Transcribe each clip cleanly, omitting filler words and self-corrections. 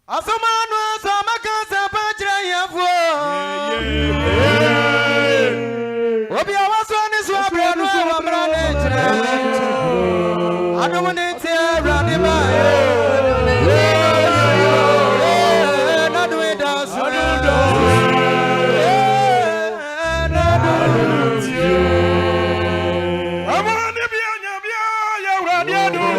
Asomanu asamaka sapachira yafo. Obi awasoni swabra no amra nechira. Adomone tia brade ba. Na do das. Amane bianya bia ya urade do.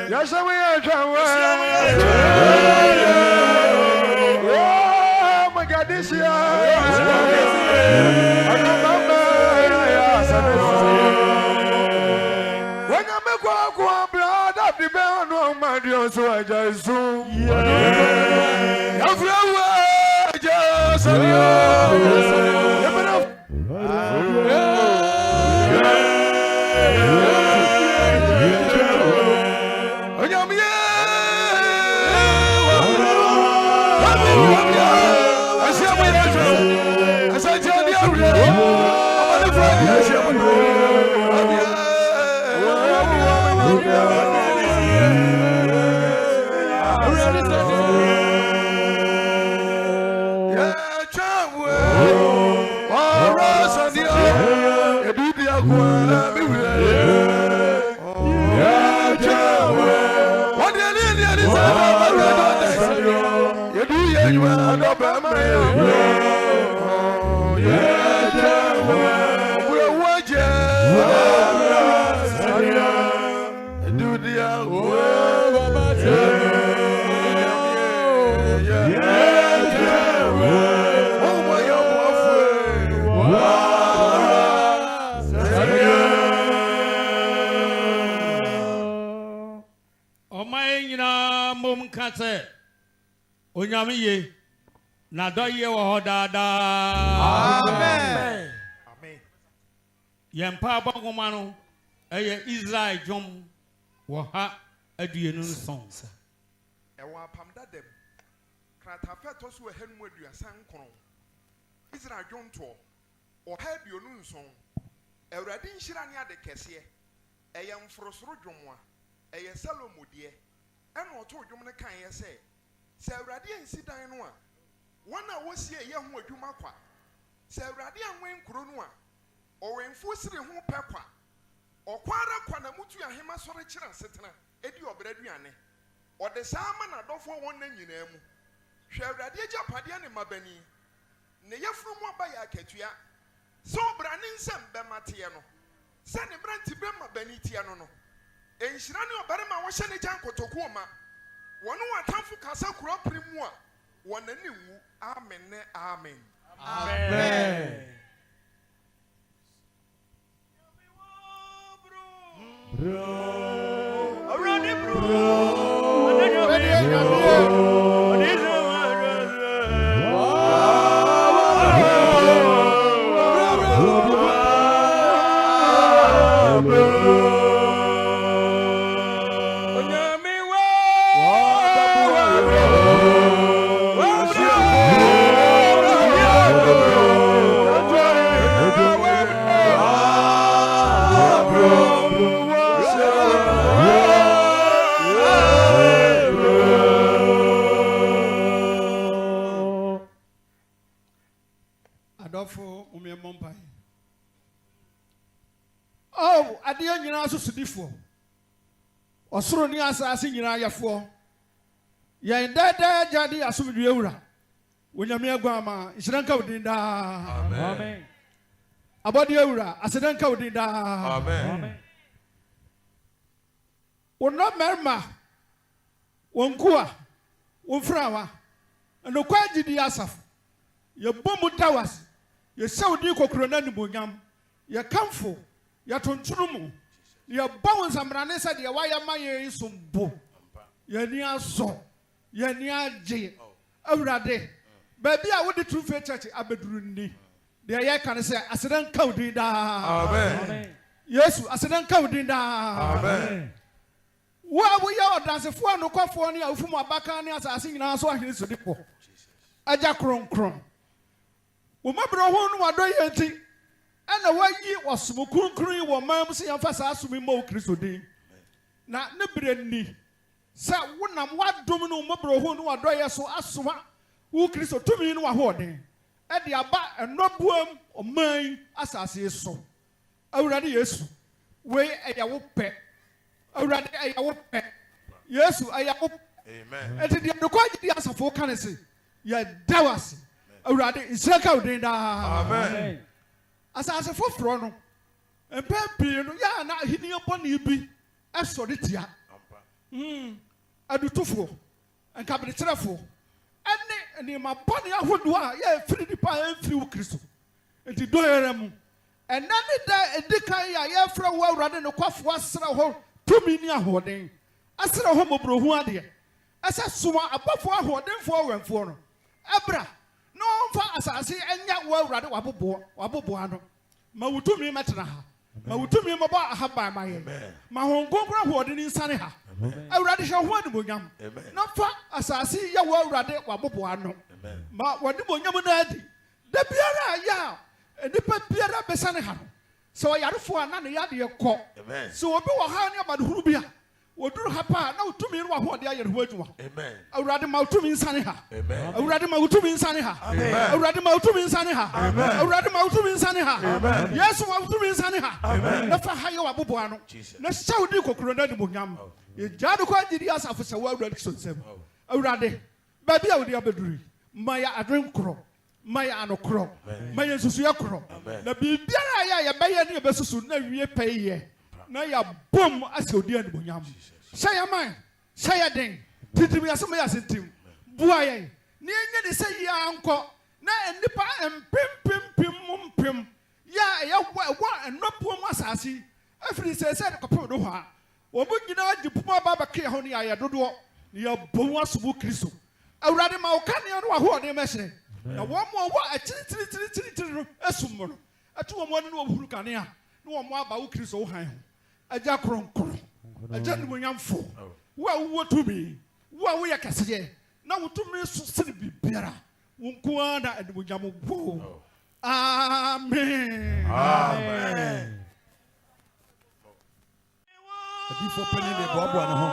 Yes, we are. Onyamiye na doye wo dada. Amen. Amen. Yempa bagoma no eye Israel jom wo ha aduenu nson. E wa pamda dem. Krata feto so ehenu aduasan kron. Israel jom to o ha aduenu nson. Ewrade nhira ne ade kese. Eye mforosoro dwomwa. Eye Salomo de. Eno to dwom ne kan ye se se awrade ansi dan no a wona wosie ye ho adwuma kwa se awrade anwen kuro no a owenfo sire ho pekwa okwara kwa na mutu ahema sore kira setena edi obraduane ode sama na dofo won na nyina mu hwe awrade agapade ne mabani ne yefuru mu aba ya akatua so obrane nsem bemate no se ne branti be mabani tie no no enhira ne obarema wo hye ne gyan kotoku ma One watamfu kasa kura primu a wonani wu amen ne amen. Amen. Bro. Already bro. Oh, adia nyina so sudifo. Osoro ni asase nyina yafo. Yen dada jadi asumdwe ewura. Wonyame agwama, nsiranka odinda. Amen. Abodi ewura, asedanka odinda. Amen. Wonno merma. Wonkua, wonfrawa. Eno kwa gidi asafo. Ye bomu dawas. Ye saudi kokro na nibonyam. Ye kamfo. Ya tonturumu ya bawo nsamrane sa de waya maye isumbo ya ni aso ya ni age awurade baby a wodi true faith church abeduru ni de ya kan se asedan kaudin da amen yesu asedan kaudin da amen wo ya odansefo anokofo ni awufumu abaka ni asase nyina so ahene sodipo aja kronkron wo mabro ho no wado yenti ana wayi wasumu kunkun wo mam se yamfa sa asumi mo Kristo din na ne brenni sa wonam wadom no mabro ho no wadoye so asoma wo Kristo tumi no wahode e de aba enobuam oman asase so awurade Yesu we eya wo pe awurade eya wo pe Yesu eya wo amen enti de no kwaji di asafo kanese ya dawase awurade isaka odin da amen asase foforo no empempi no ya na hini oponi bi esori tia adutufo enkabretrefo ene ni ma bɔne ahodoɔ a yɛfiri nipa ɛmfiri wo Kristo nti dɔyɛrɛ mu ɛna ne da ɛdi kan a yɛfrɛ wo Awurade ne kɔfoɔ asrɛ hɔ tumi ne ahoɔden asrɛ hɔ mmɔborɔhu adeɛ ɛsɛ soma abɔfoɔ ahoɔdenfoɔ wɛmfoɔ no ɛbra na ɔmfa asase ɛnyɛ wo Awurade waboboa no ma wo tumi mɛtena ha ma wo tumi mɔbɔ ahaban ma yɛ ma ho nkonkoro ahoɔden nsane ha Awurade hyɛ ho animonyam na fa asase yɛ wo Awurade waboboa no ma wɔde bonyam no adi da biara a yɛ a nipa biara bɛsane ha no sɛ ɔyarefoɔ a na ne yadeɛ kɔ sɛ obi wɔ ha ne amadehunu bi a woduru ha pa na wotumi no wahoɔde ayɛ ne ho adwuma Awurade ma wotumi nsane ha Awurade ma wotumi nsane ha Awurade ma wotumi nsane ha Awurade ma wotumi nsane ha Yesu ma wotumi nsane ha na fa ha yɛ waboboa no na hyɛ wo di kokoro na animonyam yɛgyaa de kɔ agyidi asafo sɛ wo Awurade so nsɛm Awurade baabi a wode abɛduru ma yɛ adwen korɔ ma yɛ anokorɔ ma yɛ nsusuyɛ korɔ na biribiara a yɛ a yɛbɛyɛ ne yɛbɛsusu na wie pɛyɛ na yɛabom asɛ odi animonyam hyɛ yɛ man hyɛ yɛ den titim yɛsɛ ma yɛ asentim boa yɛn ne yɛnyɛ ne sɛ yia nkɔ na nnipa mpem yɛ a ɛwɔ nnɔpoɔ mu asase afiri sɛ sɛ de kɔpem do hɔ a wɔn nyinaa gye pom aba bɛkɛ ho ne yɛayɛ dodoɔ ne yɛbom asobo Kristo Awurade ma wo kaneɛ no wahoɔden mɛhyerɛ na wɔn mu a wɔ akyiri no asum mu no ɛto wɔn ani na wɔhuru kanea na wɔn aba wo Kristo wo han ho agya kronkron agya nimonyamfo wo a wowɔ tumi wo a woyɛ kɛseɛ na wo tumi so sene biribiara wo nko ara na animonyam wo amen adifo pani de boaboa ne ho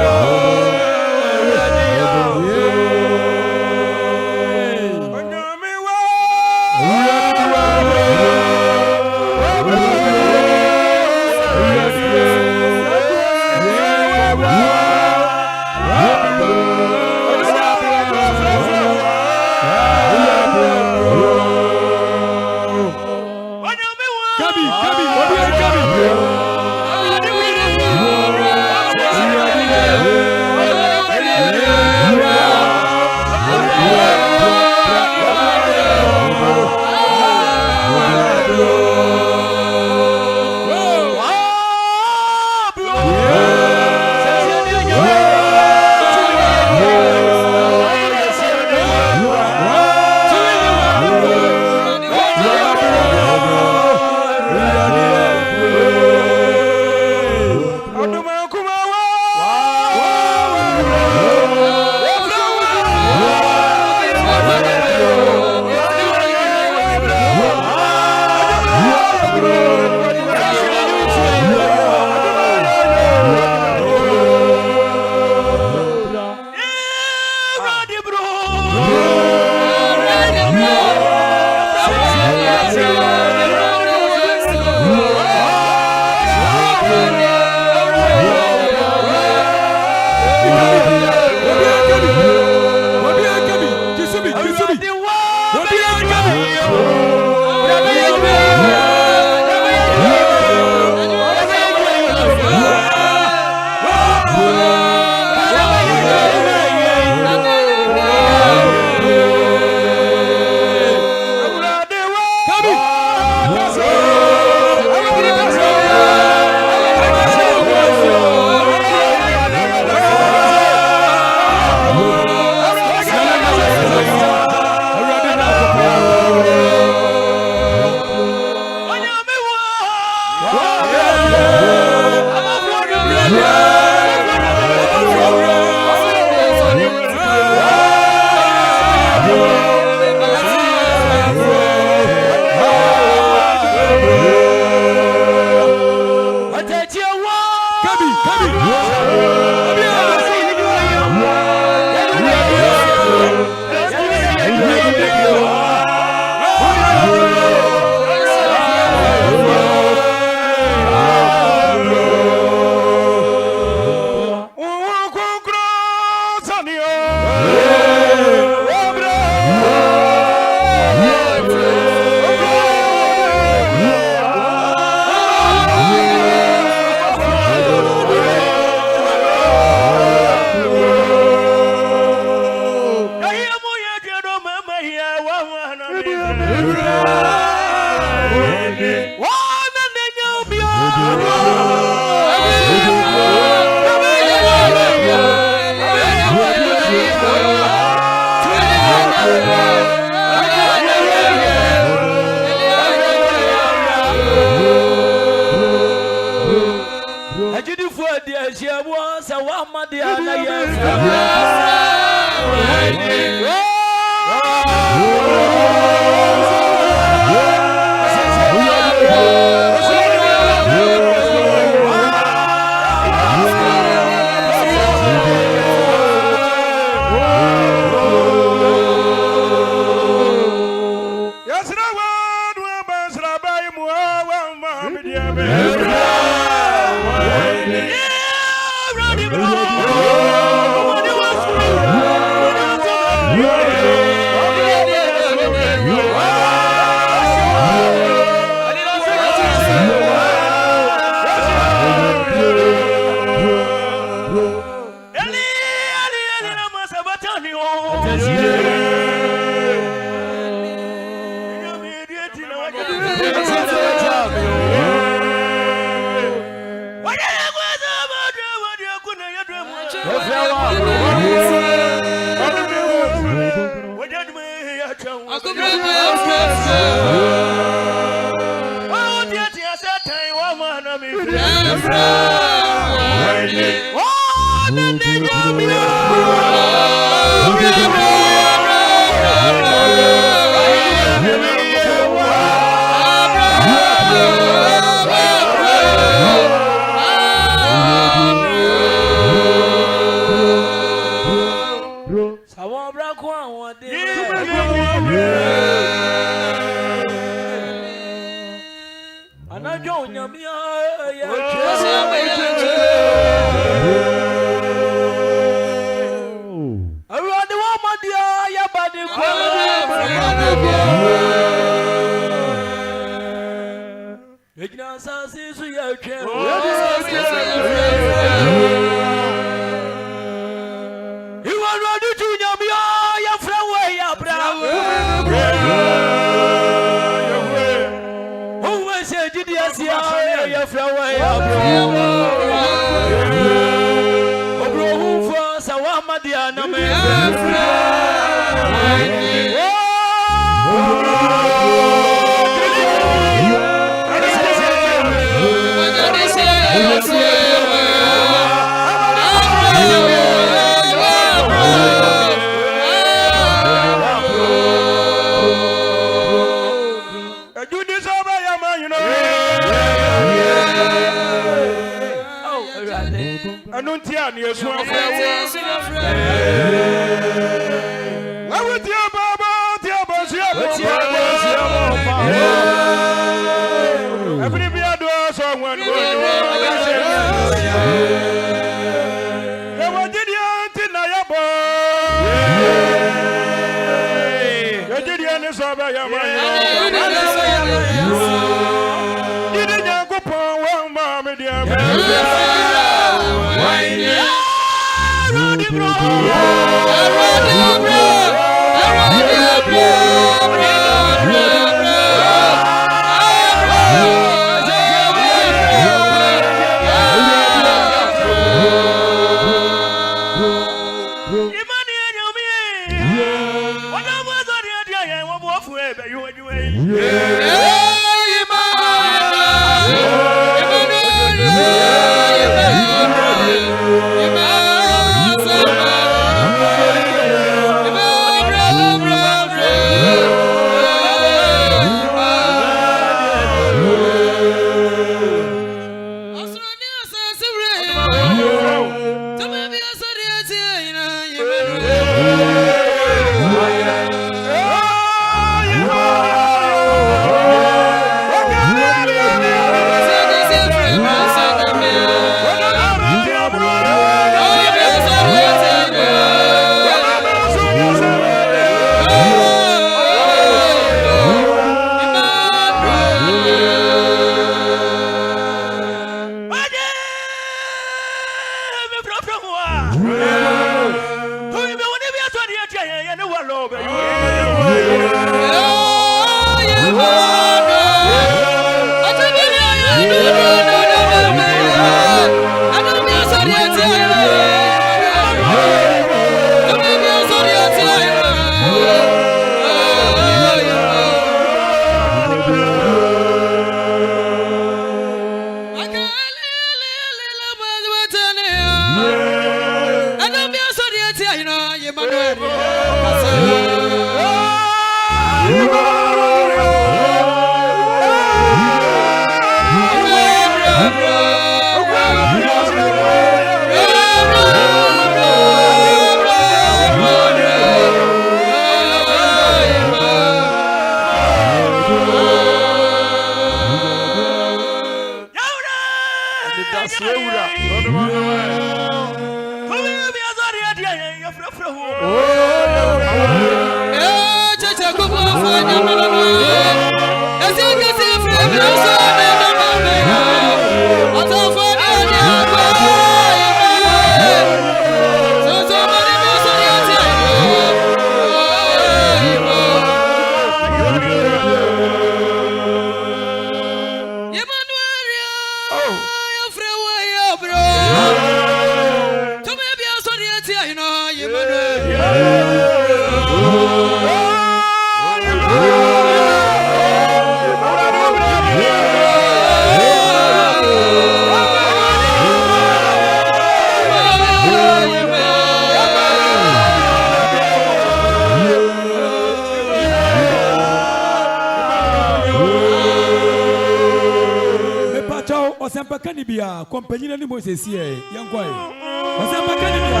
Canibia, compagnie de Moses here, young boy. Was a Canibia,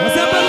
was a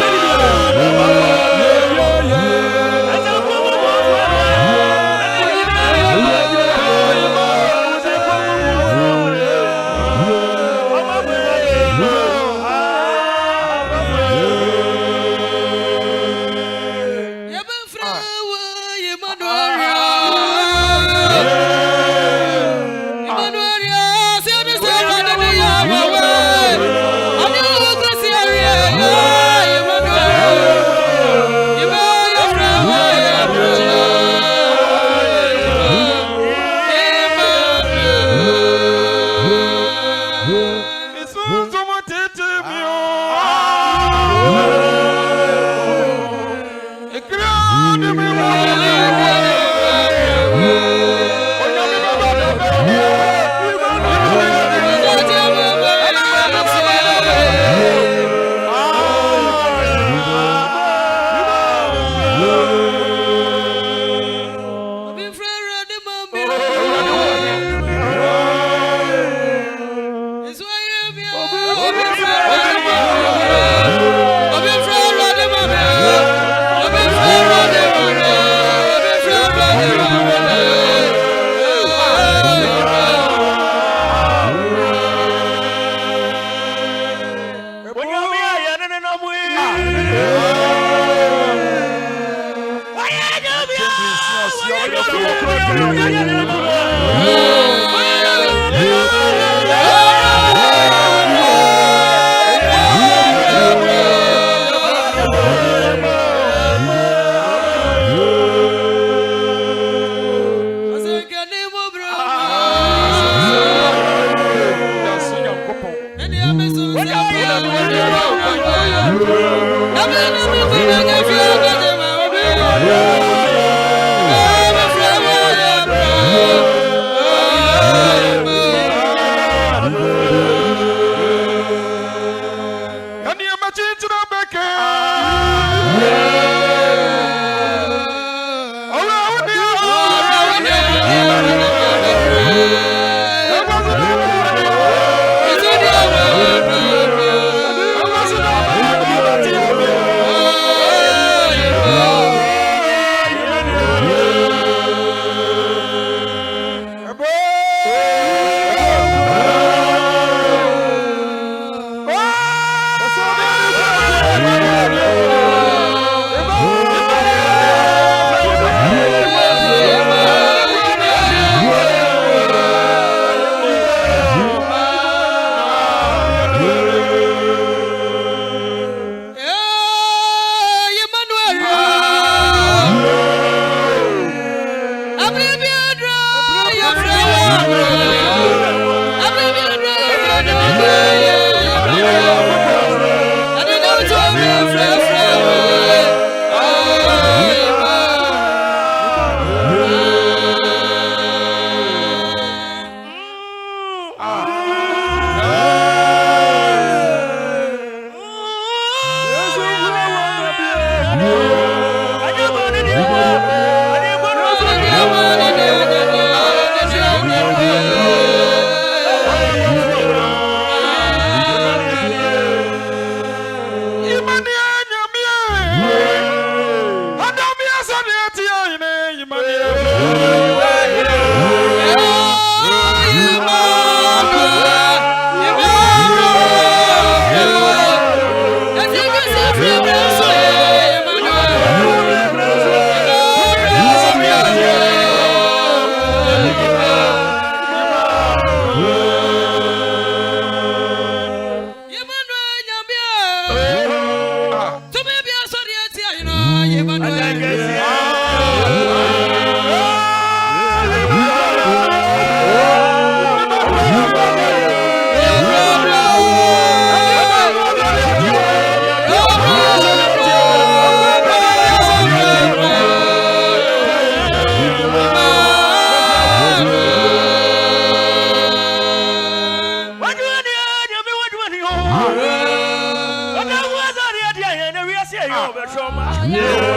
Yeah.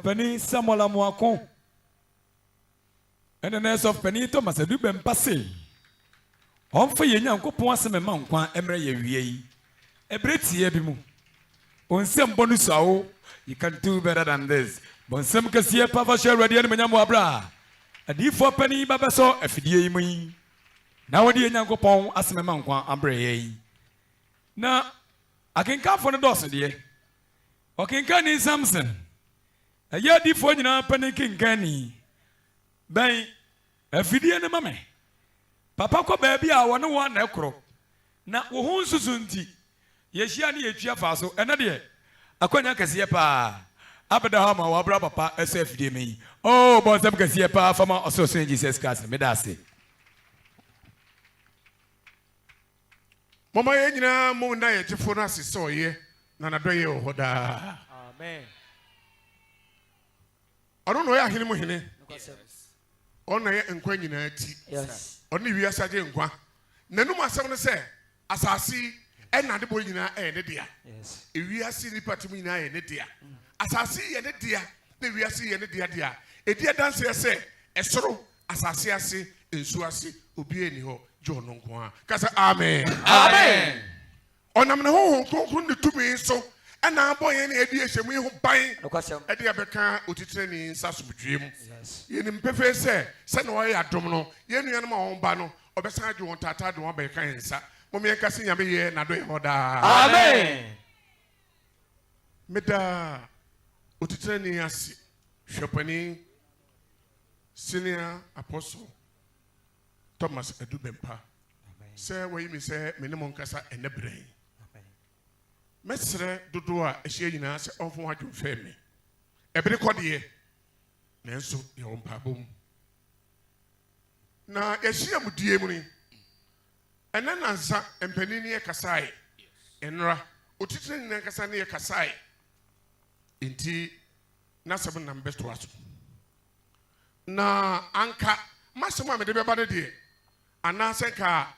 Penny Samuel Amuakon and the nurse of Penny Thomas a dubem passe. On for ye young coupon some amount, Emre ye, a Britty ebimu. On some bonus, you can do better than this. But some can see a papa share ready and Manamabra. A deep for penny babaso, a fidie me. Now, dear young coupon, as a man, Ambre. Now, I can come for the dozen, dear. Or can Samson. A year before you know, panicking canny. bɛn afidie ne ma me papa kɔ baabi a wɔne wɔn na ɛkorɔ na wo ho nsusu nti yɛhyia ne yɛtwa fa so ɛnɛ deɛ akɔnya kɛseɛ paa abɛda hɔ ma wɔabra papa ɛsɛ afidie ma yi o bɔnsɛm kɛseɛ paa fama ɔsorosoro Jesus Christ meda ase Mama yɛ nyinaa mo na yɛ gyefo no ase sɛ ɔyɛ na nadɔyɛ wɔ hɔ daa. Amen. Ɔno na ɔyɛ ahene mu hene. Ɔno na yɛ nkwa nyinaa ti. Yes. Ɔno ne wiase agye nkwa. N'anum asɛm no sɛ asase ɛna de bɔ nyinaa ɛyɛ ne dea. Yes. Ewiase nipa tem nyinaa yɛ ne dea. Asase yɛ ne dea na wiase yɛ ne dea dea. Edi adanse sɛ ɛsoro asase ase nsu ase obi eni hɔ John nkoa. Kasa amen. Amen. Ɔnam ne ho kronkron ne tumi so ɛna abɔ yɛn na edi ehyɛmu yi ho ban. Nokwasɛm. Ɛde abɛka otitire ne nsa somdwe mu. Yes. Yɛnim pefe sɛ na wɔyɛ adom no yɛn nuanom a wɔn ba no ɔbɛsan agye wɔn tata de wɔn abɛka yɛn nsa. Mo me yɛka se nyame yɛ na do yɛ hɔ daa. Amen. Meda otitire ne ase hwɛpani senior apostle Thomas Edu Bempa. Sɛ wɔyi mi sɛ me ne mo nkasa ɛnɛ brɛn. Mɛsrɛ dodo a ɛhyɛ nyinaa sɛ ɔmfo ho adwo mfɛ me. Ɛbere kɔdeɛ nanso yɛwɔ mpaabɔ mu. Na yɛhyia mu die mu ni. Ɛnɛ nansa mpanin ne yɛ kasae. Ɛnra otitire ne nkasa ne yɛ kasae. Enti nasɛm nam bɛtoa so. Na anka masɛm a mede bɛba ne deɛ anaasɛ ka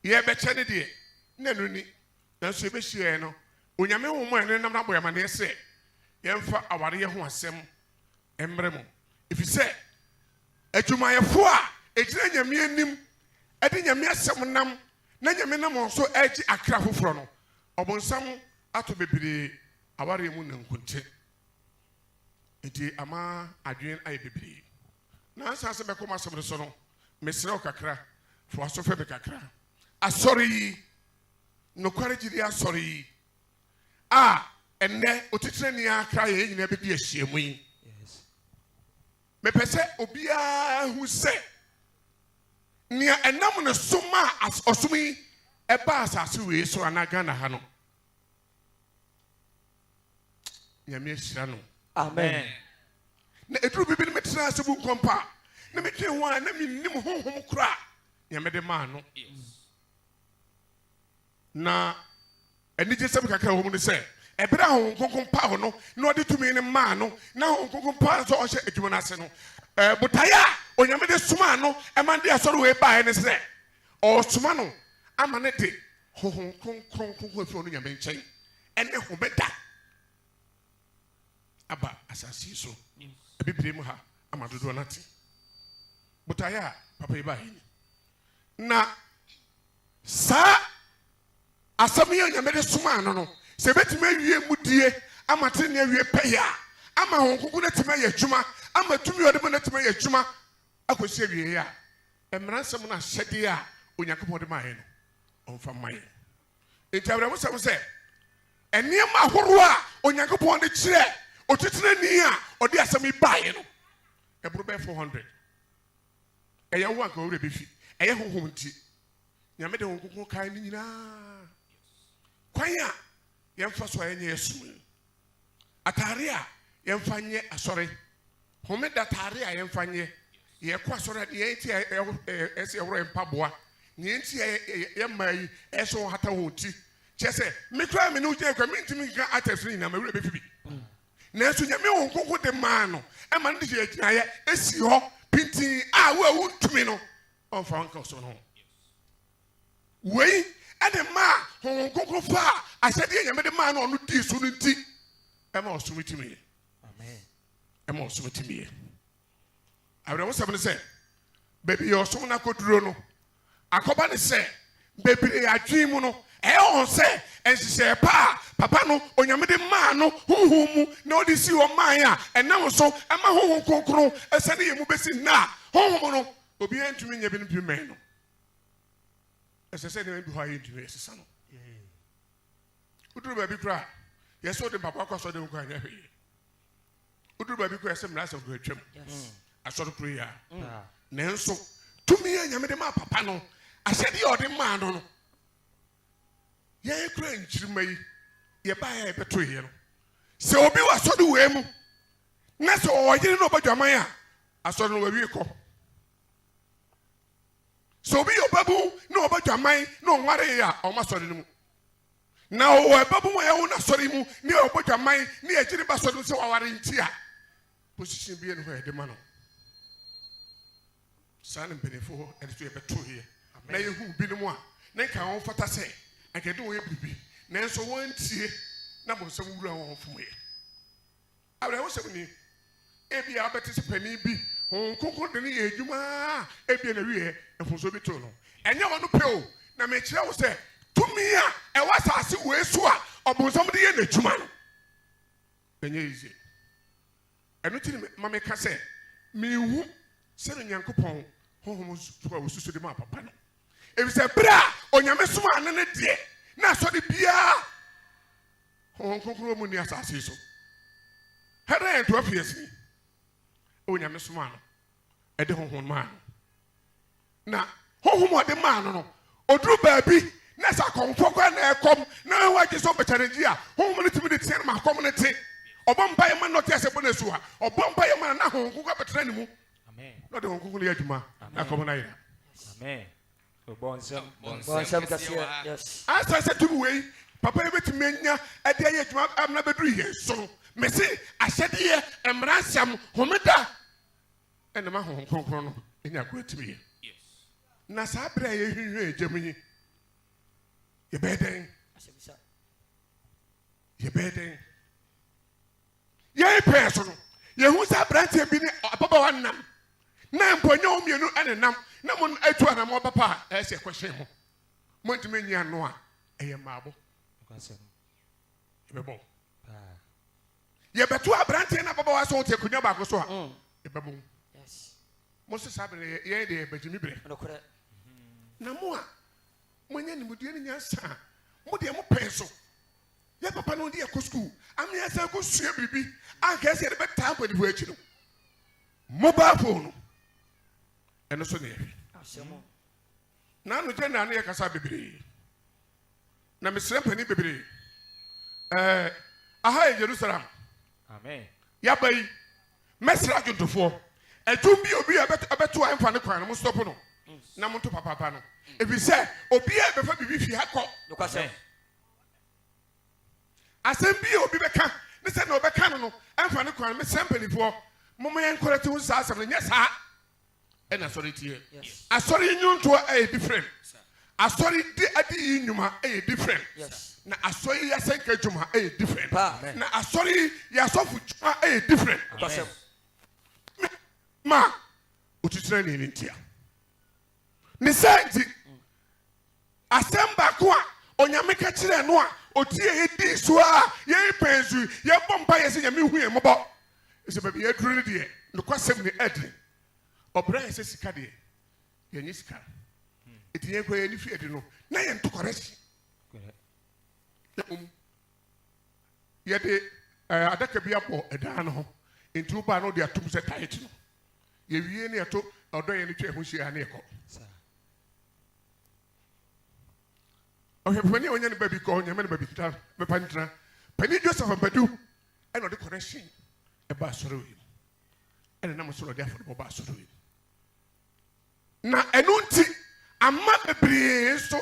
yɛbɛkyɛ ne deɛ na no ni nanso yɛbɛhyia no onyame ho mu ɛne nam nabɔ yɛma ne sɛ yɛmfa awareɛ ho asɛm mmerɛ mu ɛfiri sɛ adwumayɛfo a ɛgyina nyame anim ɛde nyame asɛm nam na nyame nam nso agye akra foforɔ no ɔbonsam ato bebree awareɛ mu nankunte nti ama adwene ayɛ bebree na ansa sɛ bɛkɔ masɛm no so no mesrɛ wo kakra fo aso fɛ me kakra asɔre yi nokware gyidi asɔre yi a ɛnnɛ otitire ni akra yɛ nyina bɛdi ahyiamu yi mepɛ sɛ obiara hu sɛ nea ɛnam ne so ma ɔsom yi ɛba asase wei so anaa Ghana ha no nyame ahyira no Amen. na ɛduru bibi ne metena ase bu nkɔmpa na metwe ho a na mennim honhom kora nyame de maa no na anigye sɛm kakra wɔ mu ne sɛ ɛberɛ a honhom kronkron paa hɔ no na ɔde tumi ne maa no na honhom kronkron paa nso ɔhyɛ adwuma no ase no botaeɛ a onyame de somaa no ɛma de asɔre wei baeɛ ne sɛ ɔsoma no ama ne de honhom kronkron afiri ɔno nyame nkyɛn ɛne homeda aba asase yi so ebibire mu ha ama dodoɔ no ate botaeɛ a papa yi baeɛ ni na saa asɛm yi a nyame de somaa no no sɛ ɛbɛtumi awie mu die ama te ne awie pɛyɛ a ama honhom no atumi ayɛ adwuma ama tumi ɔde mu no atumi ayɛ adwuma akɔsi awie a mmara nsɛm no ahyɛdeɛ a onyankopɔn de maayɛ no ɔmfa mma yɛn enti abrɛmo sɛm sɛ nneɛma ahoroɔ a onyankopɔn de kyerɛ otitire ni a ɔde asɛm yi baeɛ no ɛboro bɛyɛ 400 ɛyɛ wo anka wɔwerɛ bɛfi ɛyɛ honhom nti nyame de honhom kronkron kae no nyinaa kwan a yɛmfa so a yɛnyɛ yɛsom atare a yɛmfa nyɛ asɔre homeda atare a yɛmfa nyɛ yɛkɔ asɔre a yɛnti ɛsɛ yɛworɔ mpaboa yɛnti yɛmma yi ɛsɛ wɔ hata wɔn ti kyerɛ sɛ mekora me ne wogyina kwa mentimi nka atɛfiri nyinaa mawerɛ bɛfi bi nanso nyame honhom kronkron de maa no ɛma no de hyɛ agyinaeɛ ɛsi hɔ pintin a wo a wontumi no ɔmfa wo nka wo so no ho wei ɛde maa honhom kronkron fa a ahyɛdeɛ nyame de maa no ɔno dii so no nti ɛma ɔsom tumi yɛ ɛma ɔsom tumi yɛ awerɛwo sɛm no sɛ baabi yɛ ɔsom no akɔduro no akɔba ne sɛ bebree adwene mu no ɛyɛ wɔn sɛ nhyehyɛeɛ pa a papa no onyame de maa no honhom mu na ɔde si wɔ maa a ɛnam so ɛma honhom kronkron ɛsɛne yɛ mu bɛsi nna a honhom no obiara ntumi nyɛ bi no bi mmɛn no ɛsɛ sɛ nneɛma bi hɔ a yɛntumi ɛsesa no woduru baabi koraa yɛsɛ wode mpapa akɔ asɔre mu koraa nyɛ hwee woduru baabi koraa yɛsɛ mmara asɛm koraa atwam asɔre kuro ya Ah. nanso tumi a nyame de ma papa no ahyɛde a ɔde maa no no yɛn kura nkyirima yi yɛbaa yɛ bɛto yɛ no sɛ obi wɔ asɔre wei mu na sɛ ɔyere no ɔbɛdwaman a asɔre no wawie kɔ sɛ obi yɛ ɔbabu na ɔbɛdwaman na ɔnware yɛ a ɔma asɔre no mu na ɔwɔ ɛbabu mu a yɛwo no asɔre mu ne ɔbɛdwaman ne yɛgyere ba asɔre no sɛ waware nti a position bi no hɔ yɛde ma no saa ne mpanimfoɔ hɔ ɛde so yɛbɛto yɛ na yɛhu binom a ne nka wɔn fata sɛ nkɛde wɔn yɛ biribi nanso wɔntie na bɔnsɛm wura wɔn fom yɛ abrɛ wɔsɛm ni ebi a bɛte sɛ panin bi wɔn koko de ne yɛ adwuma ebi na wiɛ mfonso bi to no ɛnyɛ wɔn no pɛ o na mɛkyerɛ wo sɛ tumi a ɛwɔ asase wɔ esu a ɔbɔnsɛm de yɛ n'adwuma no ɛnyɛ yize ɛno ti ne ma meka sɛ mihu sɛne nyankopɔn honhom so a wɔsusu de ma papa no efisɛ bere a onyame soma ane ne deɛ na asɔre biara honhom kronkron mu ni asase so hɛdɛ yɛn to afiase ni onyame soma no ɛde honhom maa no na honhom ɔde maa no no oduru baabi na sɛ akɔmfo kɔ na ɛkɔm na wɔagye sɛ ɔbɛkyɛregye a honhom no tumi de teɛ no ma akɔm no te ɔbɔ mpa yɛ ma no ɔte asɛ bɔ no asu a ɔbɔ mpa yɛ ma na honhom kronkron abɛtena ne mu na ɔde honhom kronkron no yɛ adwuma na akɔm no ayera Amen. Bonsam kasiya. Yes. asa sɛ tumi wei papa yi bɛtumi anya ɛde ayɛ adwuma amena bɛduru yɛn so no mɛse ahyɛdeɛ mmara nsɛm homeda ɛnam ahohom kronkron no ɛnya akora tumi yɛ na saa berɛ a yɛhwehwɛ agya mu yi yɛbɛyɛ dɛn yɛbɛyɛ dɛn yɛn pɛɛ so no yɛhu sɛ aberanteɛ bi ne ababaawa nam na mpɔnyɛ wo mmienu ɛne nam na mo atu anam ɔbapa a ɛsɛ ɛkɔhyɛn mo montumi nyi ano a ɛyɛ mmaabo yɛbɛbɔ yɛbɛto aberanteɛ no ababaawa so wote akonnwa baako so a yɛbɛbɔ mo se saa berɛ yɛn de yɛbɛgyimi berɛ na mo a monyɛ nimdeɛ no nyansa a modeɛ mopɛɛ so yɛ papa no de yɛkɔ sukuu ameɛ sɛ kɔsua biribi anka ɛsɛ yɛde bɛtaa mpanifo akyi no mobile phone no ɛno so ne yɛhwɛ na ano gyɛ naa ne yɛkasa bebree na mesrɛ mpani bebree aha yɛ Jerusalem Amen. yɛaba yi mɛsrɛ adwontofoɔ adwom bi obi a ɛbɛto a ɛmfa ne kwan no mo stop no na monto papapa no ɛfiri sɛ obiaa bɛfa biribi fie ha kɔ asɛm bi a obi bɛka ne sɛ na ɔbɛka no no ɛmfa ne kwan no mesrɛ mpanifoɔ moma yɛnkɔrɛ te ho saa asɛm no nyɛ saa ɛna asɔre tie asɔre yi nnwontoɔ ɛyɛ different asɔre de ade yi nnwuma ɛyɛ different na asɔre yi asɛnka dwuma ɛyɛ different na asɔre yi yɛasɔfo dwuma ɛyɛ different ma otitire ne ntia ne sɛ nti asɛm baako a onyame ka kyerɛ no a otie yɛdi so a yɛn pɛn so yɛbɔ mpa yɛ sɛ nyame hu yɛn mmɔbɔ ɛsɛ baabi yɛduru no deɛ nokwasɛm ne ɛdene ɔbrɛ yɛ sɛ sika deɛ yɛnyɛ sika ɛti yɛn kɔ yɛni fi adi no na yɛn ntokɔrɛ hye yɛde adaka bi abɔ ɛdan no ho nti wo baa no de atom sɛ taet no yɛwie ne yɛto ɔdɔ yɛn no twa ɛho hyia ne yɛkɔ ɔhwɛ pani a ɔnyɛ ne baabi kɔ ɔnyɛmɛ ne baabi tita bɛpa ntena pani Joseph Ampadu ɛna ɔde kɔrɛhyen ɛba asɔre wei ɛna nam so na ɔde afɔrebɔ ba asɔre wei na ɛno nti ama bebree nso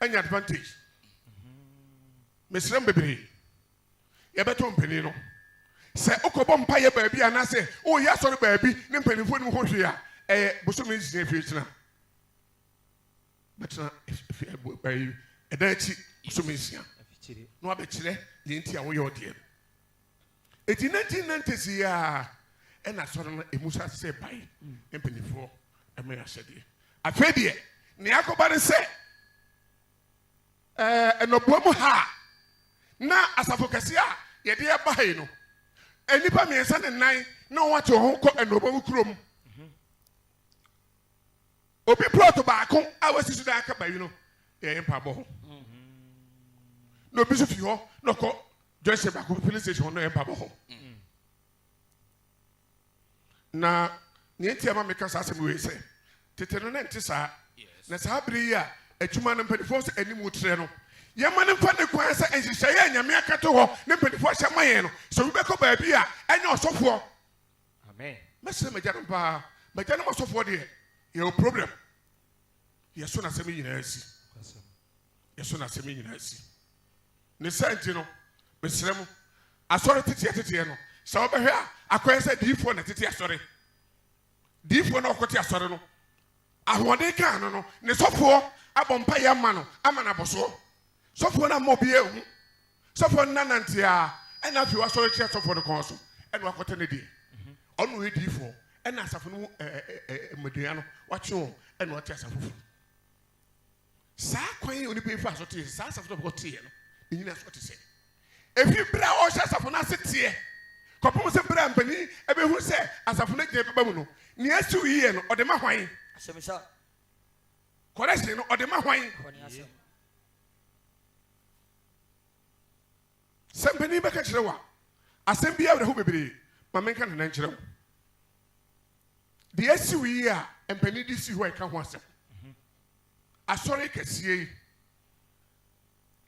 anya advantage mesrɛ bebree yɛbɛtɔ mpanin no sɛ wokɔbɔ mpa yɛ baabi anaasɛ woyɛ asɔre baabi ne mpanimfoɔ no mu hɔ hwee a ɛyɛ bosome nsia fie kyena bɛtena ɛda akyi bosome nsia na wabɛkyerɛ deɛ nti a woyɛ ɔdeɛ no ɛti 1990s yi a ɛna asɔre no ɛmu sa sɛ bae ne mpanimfoɔ ɛma yɛ ahyɛdeɛ afei deɛ ne akɔba ne sɛ ɛnɔboa mu ha na asafo kɛse a yɛde ɛbae no nnipa mmiɛnsa ne nan na wɔn ate wɔn ho kɔ ɛnɔboa mu kurom obi plɔt baako a wɔasi so dan aka bayi no yɛyɛ mpabɔ ho na obi nso fi hɔ na ɔkɔ junction baako filling station hɔ na yɛyɛ mpabɔ ho na Niente ama meka saa asɛm wei sɛ tete no na nte saa na saa bere yi a adwuma no mpanimfoɔ sɛ anim wotrɛ no yɛma no mfa ne kwan sɛ nhyehyɛeɛ a Nyame aka to hɔ ne mpanimfoɔ hyɛ ma yɛn no sɛ wobɛkɔ baabi a ɛnyɛ ɔsɔfoɔ Amen. mɛsɛ magya no paa magya no ɔsɔfoɔ deɛ yɛwɔ problem yɛso n'asɛm nyinaa si yɛso n'asɛm nyinaa si ne sɛ nti no mesrɛ mo asɔre teteɛ no sɛ wobɛhwɛ a akɔyɛ sɛ diifoɔ na tete asɔre diifoɔ na ɔkɔte asɔre no ahoɔden kaa no ne sɔfoɔ abɔ mpa yɛ ama no ama no abɔsoɔ sɔfoɔ no ama obi ehu sɔfoɔ no nanante a ɛna afei wasɔre kyerɛ sɔfoɔ no kɔn so ɛna wakɔtɛ ne deɛ ɔno yɛ diifoɔ ɛna asafo no mmadua no wakye wɔn ɛna ɔte asafo fo saa kwan yi onipa yi fa so te saa asafo no bɛkɔteɛ no ne nyina so te sɛ efi bere a ɔhyɛ asafo no ase teɛ kɔpem sɛ bere a mpanin ɛbɛhu sɛ asafo no gyina bɛba mu no nea asiw yie no ɔde ma hwan Asɛmisa. correction no ɔde ma hwan sɛ mpanin bɛka kyerɛ wo a asɛm bi awerɛho bebree ma menka ne nan kyerɛ wo deɛ asiw yie a mpanin de si hɔ a ɛka ho asɛm asɔre kɛseɛ yi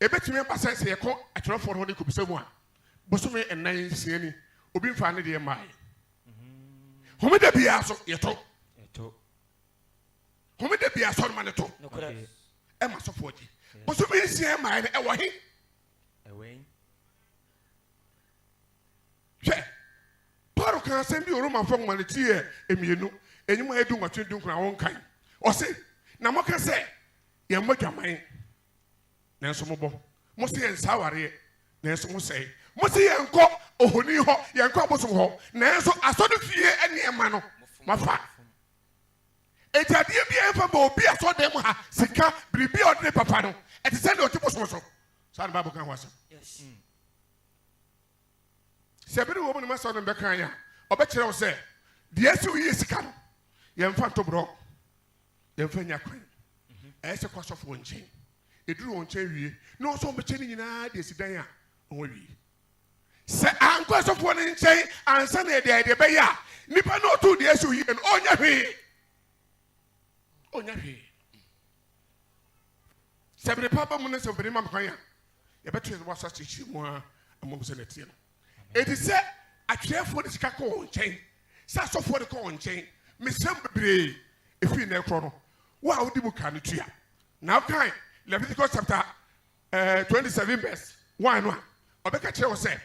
ebɛtumi aba sɛ yɛkɔ atwerɛfoɔ no ho de kɔbisa mu a bosome ɛnan nsia ni obi mfa ne deɛ mmaa homeda biara so yɛtɔ homeda biara sɔre ma ne to ɛma sɔfoɔ gye bosome nsia mmaa no ɛwɔ he hwɛ Paul ka asɛm bi Romanfoɔ nwoma no ti yɛ emienu enyim a edu nwɔtwe dunkun a wɔnkan ɔse na moka sɛ yɛn mo dwaman nanso mo bɔ mo se yɛn nsa awareɛ nanso mo sɛe mo se yɛn nkɔ ohoni hɔ yɛn nkɔ abosom hɔ nanso asɔre fie nneɛma no mafa egyadeɛ bi ɛfa ma obi asɔre mu ha sika biribi a ɔde ne papa no ɛte sɛ deɛ ɔte bosom so saa ne Bible kan ho asɛm sɛ ɛbɛde wɔ mu ne ma sɛ ɔno bɛkan yɛ a ɔbɛkyerɛ wo sɛ deɛ asi wo yie sika no yɛmfa ntoborɔ yɛmfa nya kwan ɛyɛ sɛ kɔ asɔfoɔ nkyɛn ɛduru wɔn nkyɛn wie na ɔsɔ ɔmbɛkyɛ no nyinaa de asi dan a ɔwɔ wie sɛ ankɔ asɔfoɔ no nkyɛn ansa na ɛdeɛ ɛbɛyɛ a nnipa na ɔtoo deɛ asi wo yie no ɔnya hwee sɛ bere pa ba mu no sɛ bere ma mkwan a yɛbɛto yɛ wɔasɔ akyerɛkyerɛ mu a mmom sɛ nɛteɛ no ɛti sɛ atwerɛfoɔ de sika kɔ wɔn nkyɛn sɛ asɔfoɔ de kɔ wɔn nkyɛn mesɛm bebree ɛfiri na ɛkorɔ no wo a wodi mu ka no tua na wokan Leviticus chapter 27 verse 1 no a ɔbɛka kyerɛ wo sɛ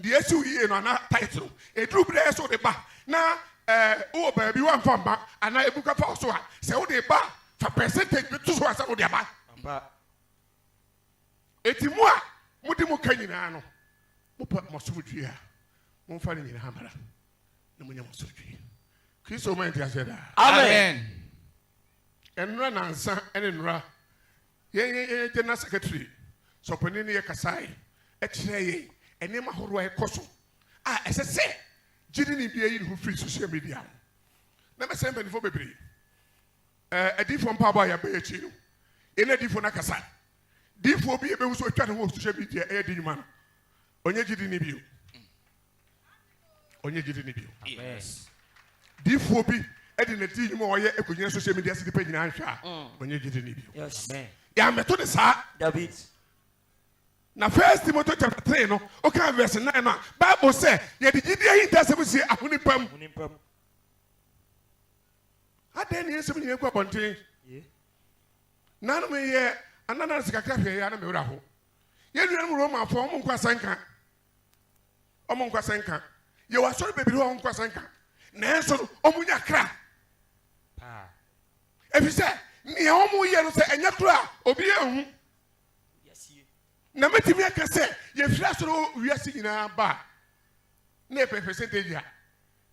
deɛ asi wo yie no ana title ɛduru berɛ sɛ wode ba na wowɔ baabi woamfa mma anaa ɛbu ka fa wo so a sɛ wode ba fa percentage bi to so a sɛ wode aba ɛti mu a mode mu ka nyinaa no mopɛ mɔsomdwe a momfa no nyinaa mmara na monya mɔsomdwe kristo ma nti ahyɛ daa Amen. ɛnora nansa ɛne nnora yɛn general secretary sɔpɔni ne yɛ kasae ɛkyerɛ yɛn ɛnneɛma ahorow a ɛkɔ so a ɛsɛ sɛ gyidi ne bia yi ne ho firi social media ho na mɛsɛ mpanimfoɔ bebree adiifoɔ mpaabɔ a yɛabɛyɛ akyi no yɛne adiifoɔ no akasa diifoɔ bi yɛbɛhu sɛ ɔtwa ne ho wɔ social media ɛyɛ di nnwuma no ɔnyɛ gyidi ne bio diifoɔ bi ɛde ne di nnwuma a ɔyɛ akɔnyina social media sɛ nipa nyinaa nhwɛ a ɔnyɛ gyidi ne bio yɛamɛto ne saa na 1 Timothy chapter 3 no ɔka verse 9 no a Bible sɛ yɛde gyidi ahintasɛm sie ahonipa mu adɛn ne yɛnsɛm nyina gu abɔnten nanom yɛ anana sika kakra hwɛ yɛ ana mɛwerɛ ho yɛnuanom Romanfoɔ ɔmo nkɔ asɛnka yɛwɔ asɔre bebree hɔ ɔmo nkɔ asɛnka nanso no ɔmo nya kra ɛfiri sɛ nea ɔmo yɛ no sɛ ɛnyɛ koro a obi ɛhu na mɛtumi aka sɛ yɛfiri asɔre wiase nyinaa ba na yɛpɛ percentage a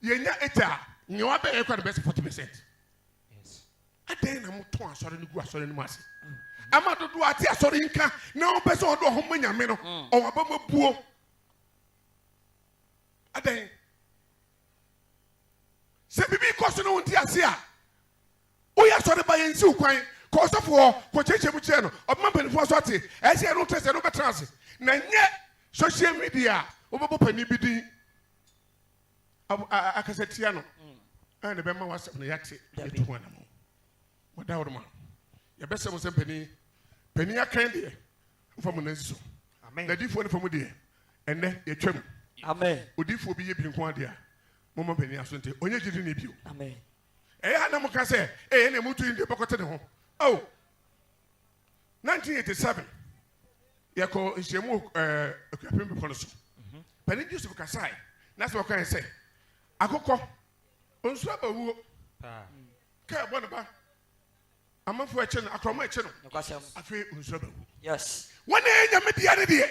yɛnya 8 a nea wabɛyɛ kɔ no bɛsɛ 40%. Adɛn na motɔn asɔre no gu asɔre no mu ase ama dodoɔ ate asɔre nka na wopɛ sɛ ɔde ɔho ma nyame no ɔwaba mabuo adɛn sɛ bibi kɔ so no wonti ase a woyɛ asɔre ba yɛnsi wo kwan kɔ ɔsɔfoɔ kɔkyerɛkyerɛ mu kyerɛ no ɔbɛma mpanimfoɔ so ate ɛsɛ no wotɛ sɛ no wobɛtena ase na nyɛ social media a wobɛbɔ pani bi din akasa tia no and the Bema was on the yacht. What doubt, man? Your best was a penny a candy from an enso. The different from dear, and then a trim. Amen. Would if we be a pink one dear. Mama Penny Asante, only didn't need you. Amen. Eh, I say, eh, and a mutu in the pocket home. Oh, 1987. Yako is your more Penny used to Kasai. That's what I say. I go call on Swabba. One about a month for a channel, a chroma channel. I feel unsubtle. Yes. One day, you met the other day.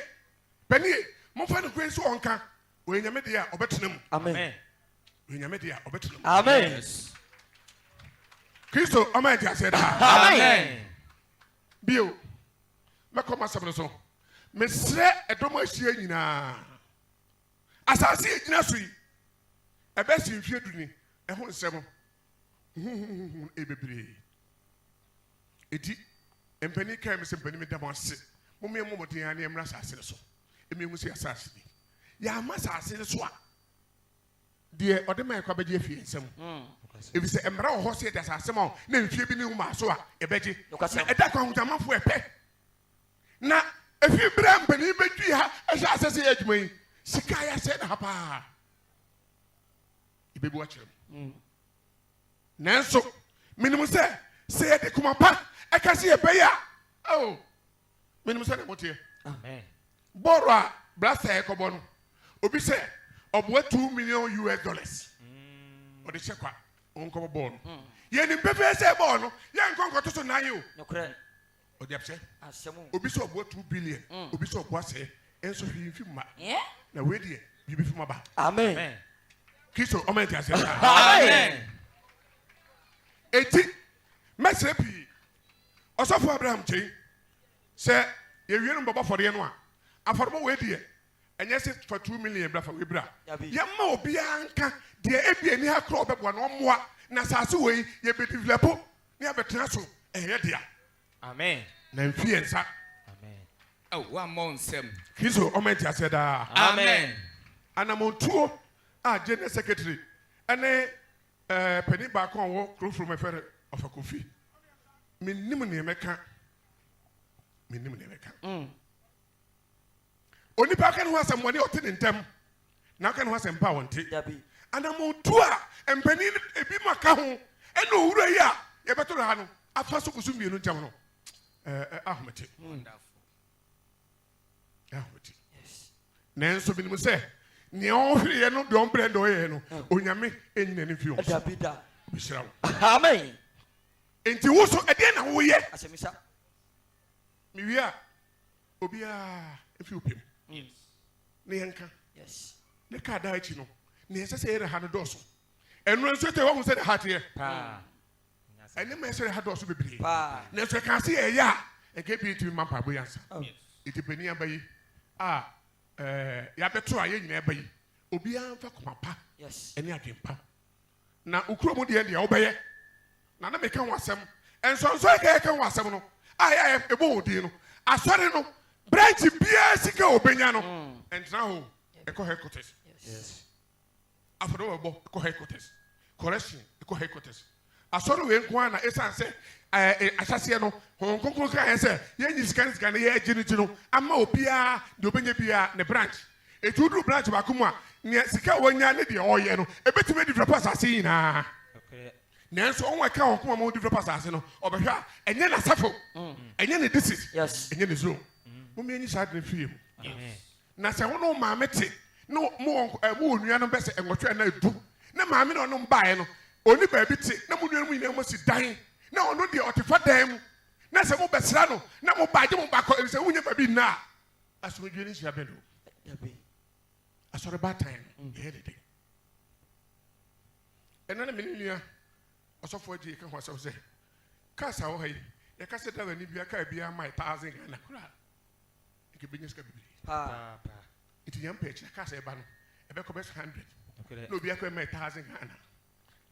Penny, Mofan of Grace Wonka, when you met the Obetunum. Amen. When you met the Obetunum. Amen. Christo, Amen. I said, Amen. Bio, Macoma Sabaso, Mestre a Domasiana. As I see it, Nasri, a best in fear to me, a whole seven. A baby. It and Penny came and Penny Damas. Mummy Momotiani and Rasa said so. It means assassin. Ya must say the swap. Dear, or the man could be a some. If it's a emerald horse, as I some more, then Phoebe Numa, so a betty. A duck on the mouth for a pet. Now, if you bring Penny Betty, as I say, Edmund, Sikaya said, Papa. You be watching. Nanso, minimum say the Kumapa, I can see a payer. Oh, minimum said about here. Amen. Bora, Blasta Ecobon, Obi said, of what $2 million US. Or the check, Uncle Bon. Yen in Pepe say Bono, young Congo to know you. No credit. Or the upset. Obi so what 2 billion. Obi so what say, and so he film. Yeah. Now, wait here, you be from about. Amen. Kiss or Omega said, Amen. 80 Messepi. Also for Abraham J. Say, you remember for the annual. And for more way dear. And yes, it's for 2 million bra for Wibra. Yammo Bianca, dear Ebi and her crop up one more. Nasasu way, ye be developed. Near the transfer, and here dear. Amen. Then fear, sir. Amen. Oh, 1 month, Sam. Kiss or Omega said, Amen. And I'm on tour, General Secretary. And Penny back on walk through from a ferry of a coffee. Minimum American. Minimum American. Only back and was some money in them. Now can was empowered. And I'm on tour and Penny a bit my count. And no, Raya, a better run. I first of all, no Jamano. Ahmed. Ahmed. Yes. Nanso minimum say. Neo no don't brand no onyame enyi few. Dabida. Bishra. Amen. Enti wo so ade na wo ye. Asemisa. Mi wi a obi a efi opem. Yes. Ne yanka. Yes. Ne ka da achi no. Ne yesa se ere ha no doso. Enu nso te wo hu se de hat ye. Pa. Ene me se ha doso bebre. Pa. Ne so ka se ye ya. E ke bi ti mapa bo yansa. Yes. Iti peni abayi. Ya beto aye nyina abayi. Obi anfa komapa. Yes. Ene adwempa. Na ukromu de de obeye. Na na meka wasem. Enso ka wasem no. Aya ebo odi no. Asori no. Branch bia sika obenya no. Entra ho. Eko headquarters. Yes. Afro obo eko headquarters. Correction eko headquarters. Asori we nko na esan se asase no hon konkon kan se ye nyi sika na ye agini no ama obia de obenya bia ne branch. Etudru branch ba kuma ne sika wonya ne de oye no ebetime develop asase yina. Okay. Nanso on waka on kuma mo develop asase no obehwa enye na safo. Enye ne disease. Yes. Enye ne zone. Mo me nyi sad ne fie mu. Amen. Na se wono maame te no mo onua no bese enwotwe na edu. Na maame no no mbae no oni ba bi te na mo nua mu nyina mo si dan. Na ono de otefa dan mu. Na se mo besra no na mo baaje mo bakọ se wunya ba bi na. Aso dwe ni sia bendo. Dabi. Asọrọ bad time. Yeah, they did. And then a minute, also for J. Can was say, Cassa, oh, hey, a cassette of any beer can be my 1,000 and a crowd. It could be this. Pa. It's a young page, a cassa ban, a becker 100. Okay. No, be a 1,000 and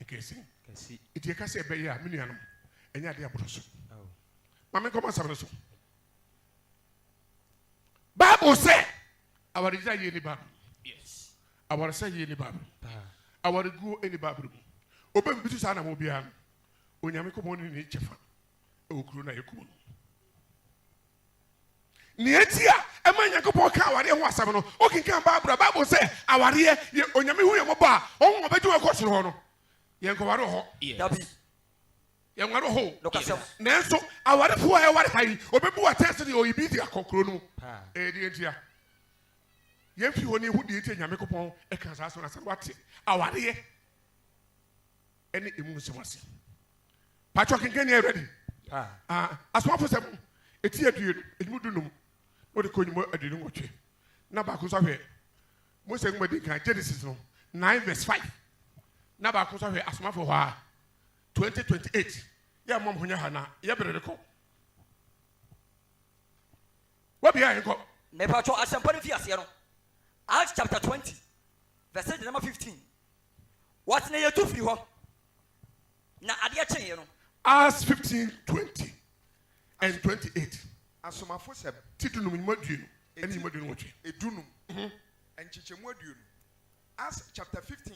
a case. Can see. It's a cassa bay, a million, and yet they are brosso. Oh. Mamma come on, Sabroso. Bible said, our desire any Bible. Yes. Our say any Bible. Pa. Our go any Bible. obem bitu sa na mo bia onyame ko mo ni chefa e okuru na yekumu ni etia e ma Nyankopon ka aware ho asam no o kinkan Bible say aware onyame hu ye mo ba o ho obeju e ko soro ho no ye nkoware ho Dabi. ye nware ho Lokasem. nanso aware fo a ware hai obebu wa test de o ibi di akokoro no e di etia ye fi woni hu di etia Nyame kopon e kan sa so na sa wate aware ene emu semase pacho kinkan ni ready asmafo sem eti adue enyumu dunum no de konyumu adunu ngotwe na ba ko so hwe mo se ngmadi kan Genesis no 9:5 na ba ko so hwe asmafo ho a 2028 ya mom honya ha na ya brede ko wa bia yen ko Me pacho asempani fi ase no. Acts chapter 20 verse number 15. What na yetu firi ho? Na ade achen ye no. Acts 15:20 and 28 asomafo sɛb tidunum nyumadue no ene nyumadue no ngotwe edunum enchichemu aduonu Acts chapter 15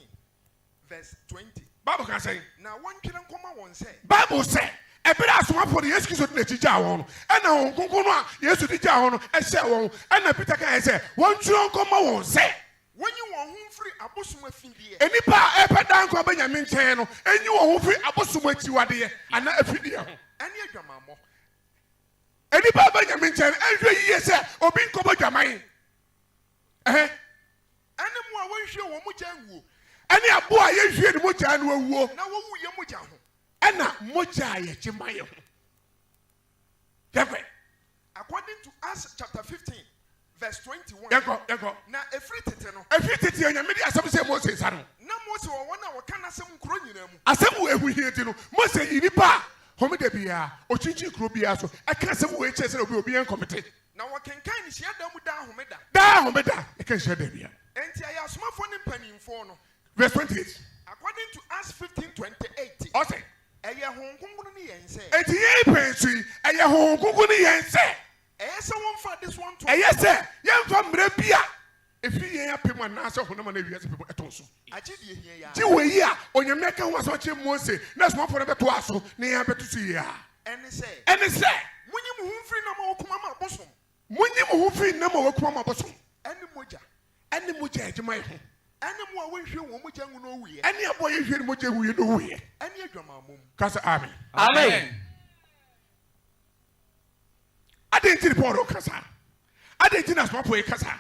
verse 20 Bible can say na wontwere nkoma won sɛ Bible say ebere asomafo de Yesu Kristo na chija won no ena won konkon no a Yesu di ja won no ehye won ena Peter kan say wontwere nkoma won sɛ wonyi won ho mfiri abosom afidie enipa epeda nko Benjamin nchen no enyi won ho firi abosom achiwade ana afidie ho ene adwamammo enipa Benjamin nchen ehwe yiye sɛ obi nkobo dwaman ene mu a wonhwe wo mu gya nwuo ene abo a yehwie ne mogya no awuo na wowu ye mu gya ho ena mogya ye chimaye ho yefe according to Acts chapter 15 verse 21 yeko na efiri tete no efi tete onyame di asem sɛ Moses sa no na Mose wo wona wo kana asem nkuro nyina mu asem wo ehu hieti no Moses yi nipa home da bia o chichi kuro bia so aka asem wo eche sɛ obi en komite na wo kenkan ni hia da mu da homeda da home da e kan hia da bia enti ayi asomafo ne mpanimfo no verse 28 according to Acts 15:28 ose eye honkonkunu ni yen sɛ enti ye pensu eye honkonko ne yen sɛ eye sɛ wonfa this one to eye sɛ yemfa mra bia efi yen apem ana sɛ honam na wiase pem eton so agye die hia ya ji we yi a onyame ka ho aso che Mose na asomafo ne beto aso ne ya beto so yi a ene sɛ munyi mu ho mfiri na ma wokoma ma abosom mo ho fi na ma wakuma ma bosom ene mogya ene mogya ejima ho ene mu a wonhwe wo mogya ngu no wuye ene abo ye hwe ne mogya huye no huye ene adwamammo kasa amen Amen. ade ntiri Paul kasa ade ntiri na asomafo ye kasa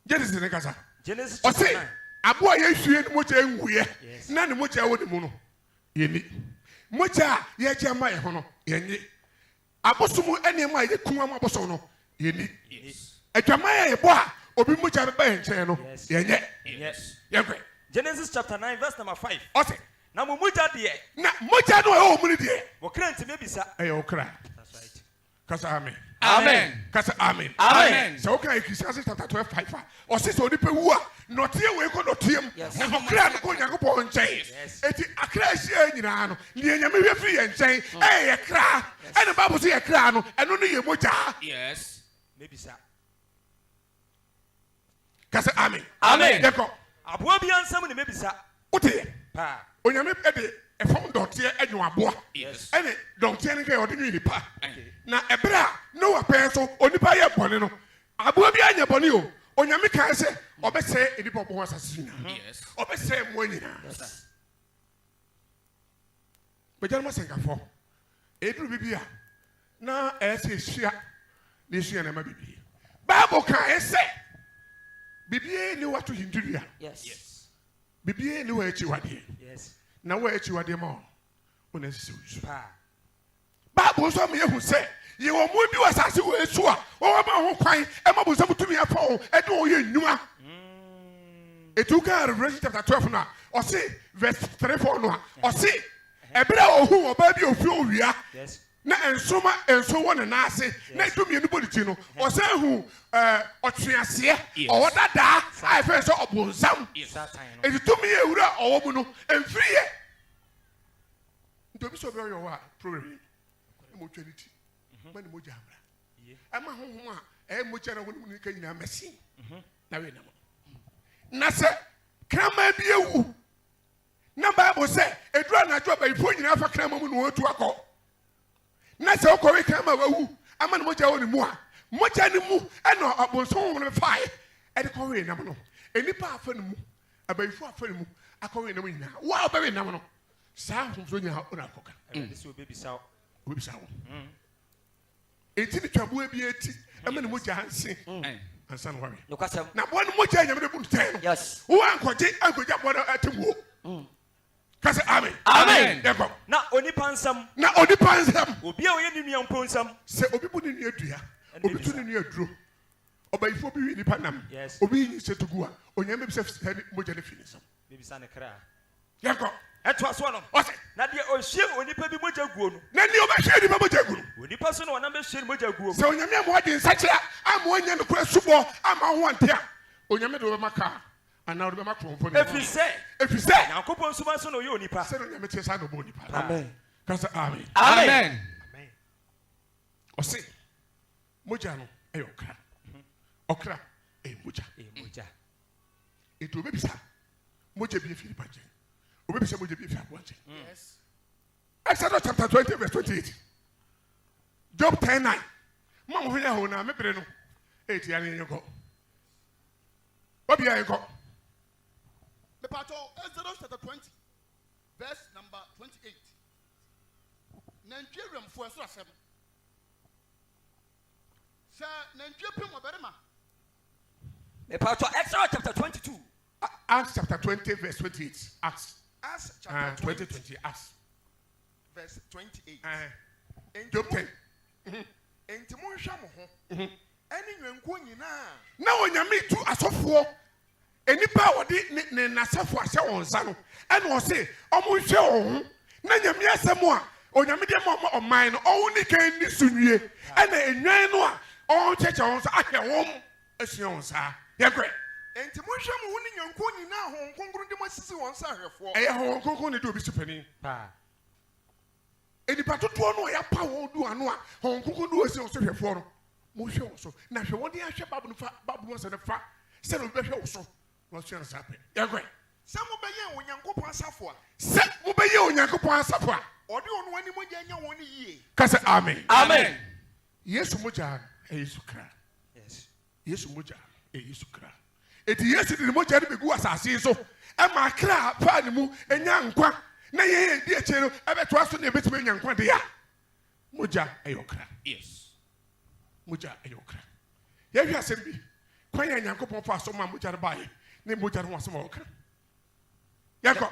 Genesis ne kasa Genesis o chapter se 9. abo a ye hwe ne mogya huye Yes. na ne mogya wo ne mu no ye ni mogya ye gye ma ye ho no ye ni abosom ene ma ye kuma ma abosom no ye ni Yes. adwama ye bo a obi mogya be ba ye nkyɛn no Yes. ye nye Yes. ye kwe Genesis chapter 9 verse number 5. o se Na mo mugya de na mogya no a wo mu ne de wo kra ntime bisa. e ye okra That's right. kasa amen Amen. kasa amen Amen. sɛ woka Ecclesiastes chapter 12:5 a ɔse sɛ onipa wu a nɔteɛ wei kɔ nɔteɛm Yes. na ɔkra no kɔ Onyankopɔn nkyɛn Yes. enti akra ahyia nyinaa no neɛ Nyame hwɛ firi yɛn nkyɛn ɛyɛ yɛ kra ɛne Bible so yɛ kra no ɛno no yɛ mogya Yes. Me bisa. kasa amen Amen. yɛkɔ Aboa bi ansam ne me bisa. woteyɛ Pa. Onyame ɛde ɛfam dɔteɛ ɛnwo aboa Yes. ɛne dɔteɛ no nka ɔde nwi nipa na ɛberɛ a Noah pɛɛ so onipa yɛ bɔne no aboa bi anyɛ bɔne o Onyame kae sɛ ɔbɛsɛe nnipa ɔbɔ ho asase nyinaa ɔbɛsɛe mmoa nyinaa bagyanom asɛnkafo ɛduru bibi a na ɛyɛ sɛ ɛhyia na ɛsua nneɛma bibie Bible kae sɛ bibie ne wato hintidua Yes. bibie ne wɔ akyiwadeɛ Yes. na wɔ akyiwadeɛ ma wo na ɛsɛ sɛ wosu Pa. Bible nso ama yɛhu sɛ yɛwɔ mmoa bi wɔ asase wɔ so a wɔwɔ ma ho kwan ɛma bonsam tumi afa wo ɛde wo yɛ nnwuma ɛtu ka Revelation chapter 12 no a ɔse verse 3-4 no a ɔse ɛberɛ a ɔhu ɔbaa bi a ɔfiri owia Yes. na nso wɔ ne nan ase na ɛdu mmienu bɔ ne ti no ɔsan hu ɔtweaseɛ ɔwɔ dadaa a ɛfɛ sɛ ɔbonsam Satan no. ɛti tumi yɛ ewura a ɔwɔ mu no ɛmfiri yɛ nti obi sɛ obi ɔyɛ wɔ a program yi na mo twa ne ti ma ne mogya amra ɛma honhom a ɛyɛ mogya na wɔn mu nika nyinaa mɛsi na wei nam na sɛ kraman bi ewu to ba ifo nyina fa kra mamu no otu akọ na se okọ we kra ma wawu ama no moja woni mu a moja ni mu e no abonso no fae e de ko we nam no enipa afa no mu abaifo afa no mu akọ we nam nyina wa ba we nam no sa homso nya ona akọka this will be bisa eti ni twabu abi eti ama no moja hanse ansa no ware no kwasam na bo no moja nyame de bu ten yes wo ankoje bo no atemu kase amen yeko na onipa nsam obi a oye ni nua mpo nsam se obi bu ni nua dua obi tu ni nua duro obayifo bi wi nipa nam obi yi setugu a onyame bi se moja ne fini sam bebisa ne kra yeko eto aso no ose na de ohie onipa bi moja guo no na ni obahie ni moja guo onipa so no wana be hie ni moja guo se onyame am wadi nsakira am wonya no kura subo ama ho ante a onyame de obamaka ana ode bema kromfo ne efise yankopon suma so no ye onipa se onyame tie sa no bo onipa amen kasa amen amen ose moja no e okra moja eto obebisa moja bi efi pa nchen obebisa moja bi efi abo nchen yes Exodus chapter 20 verse 28 Job 10:9 mama hwenya ho na mebere no eti ane nyeko obi ayeko The part of Exodus chapter 20 verse number 28 Nigeria mfo eso asem sa Nigeria pem oberema the part of Exodus chapter 22 Acts chapter 20 verse 28 Acts chapter 20 Acts verse 28 Job 10 enti mo hwa mo ho eni nwenko nyina na onyame tu asofo enipa wodi ne nasafo ahye won sa no ene o se omo hwe wo na nyame asem a onyame de ma oman no owo ni kan ni sunwie ene enwan no a o cheche won sa ahwe won asua won sa yekwe enti mo hwa mo ho ni nwenko nyina ho nkonkron de mo sisi won sa ahwefo ho nkonkron ne de obi supani pa enipa toto no ya pa won du ano a ho nkonkron do osi won so hwefo no mo hwe won so na hwe won de ahwe babu no se ne fa se no be hwe won so no so yan sape yakwe se mo be ye onyankopon asafo a se mo be ye onyankopon asafo a ode ono ani mo nya won ni yie kase amen yesu moja yesu kra yes yesu moja yesu kra eti yesu de moja de begu asase so e ma kra pa ni mu enya nkwa na ye di eche no e beto aso na ebetime enya nkwa de ya moja ayokra yes moja ayokra ye hwa asem bi kwan ya nyankopon fa so ma moja de bae ne moja de ho aso ma okra yako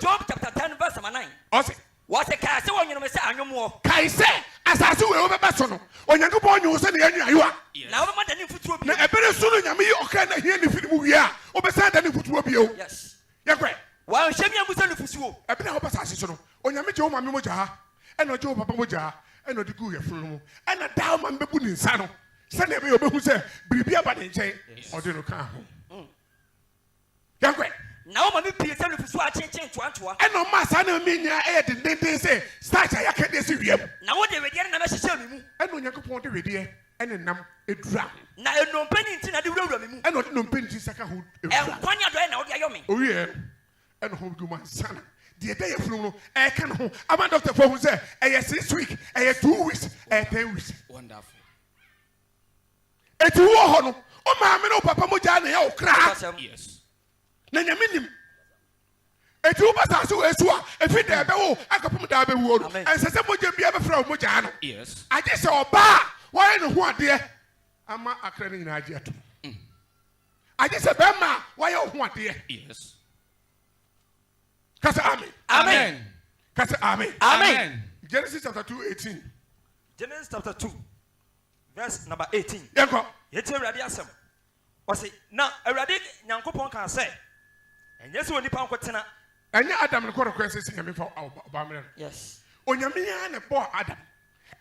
Job chapter 10 verse 9 ose what a case won you say anwomo kai se asase we obeba so no onyankopon nyu se ne yanyu ayo a na wo ma dani futuo bi na ebere so no nyame yi okra na hia ne firi mu wi a obesa dani futuo bi o yes yakwe wa hwemi amusa no fusuo ebere ho basa asase so no onyame je wo mame moja ha ena je wo papa moja ha ena odi ku ye funu mu ena da wo mame bebu ni nsa no se na ebe obehu se biribi aba ne nchen odi no ka ho yakwe na wo ma mi pie se no fusuo a chenchen toantoa ena ma sa na mi nya e de denden se start ya ka de se wiem na wo de wedi na me hyehyɛ mi mu ena onyankopon de wedi ene nam edura na enompa ni nti na de wura mi mu ena odi nompa nti saka ho enkwanya do na wo de ayo me owie ena ho du man sana de de ye funu no e ka no ho ama doctor for hu se e ye 6 week e ye 2 weeks e 10 weeks wonderful eti wo ho no o ma me no papa moja na ye okra yes na nyame nim eti wo basa so esu a efi de be wo akapum da be wo no ensese moja bia be fra wo moja no yes age se oba wo ye ne ho ade ama akra ni nyina age ato age se be ma wo ye ho ade yes kasa amen amen kasa amen amen Genesis chapter 2:18 Genesis chapter 2 verse number 18 yeko yeti awurade asem wase na awurade nyankopon kan say enye se onipa nkotena enye Adam ne koro kwese se nyame fa oba mre yes onyame ya ne bo Adam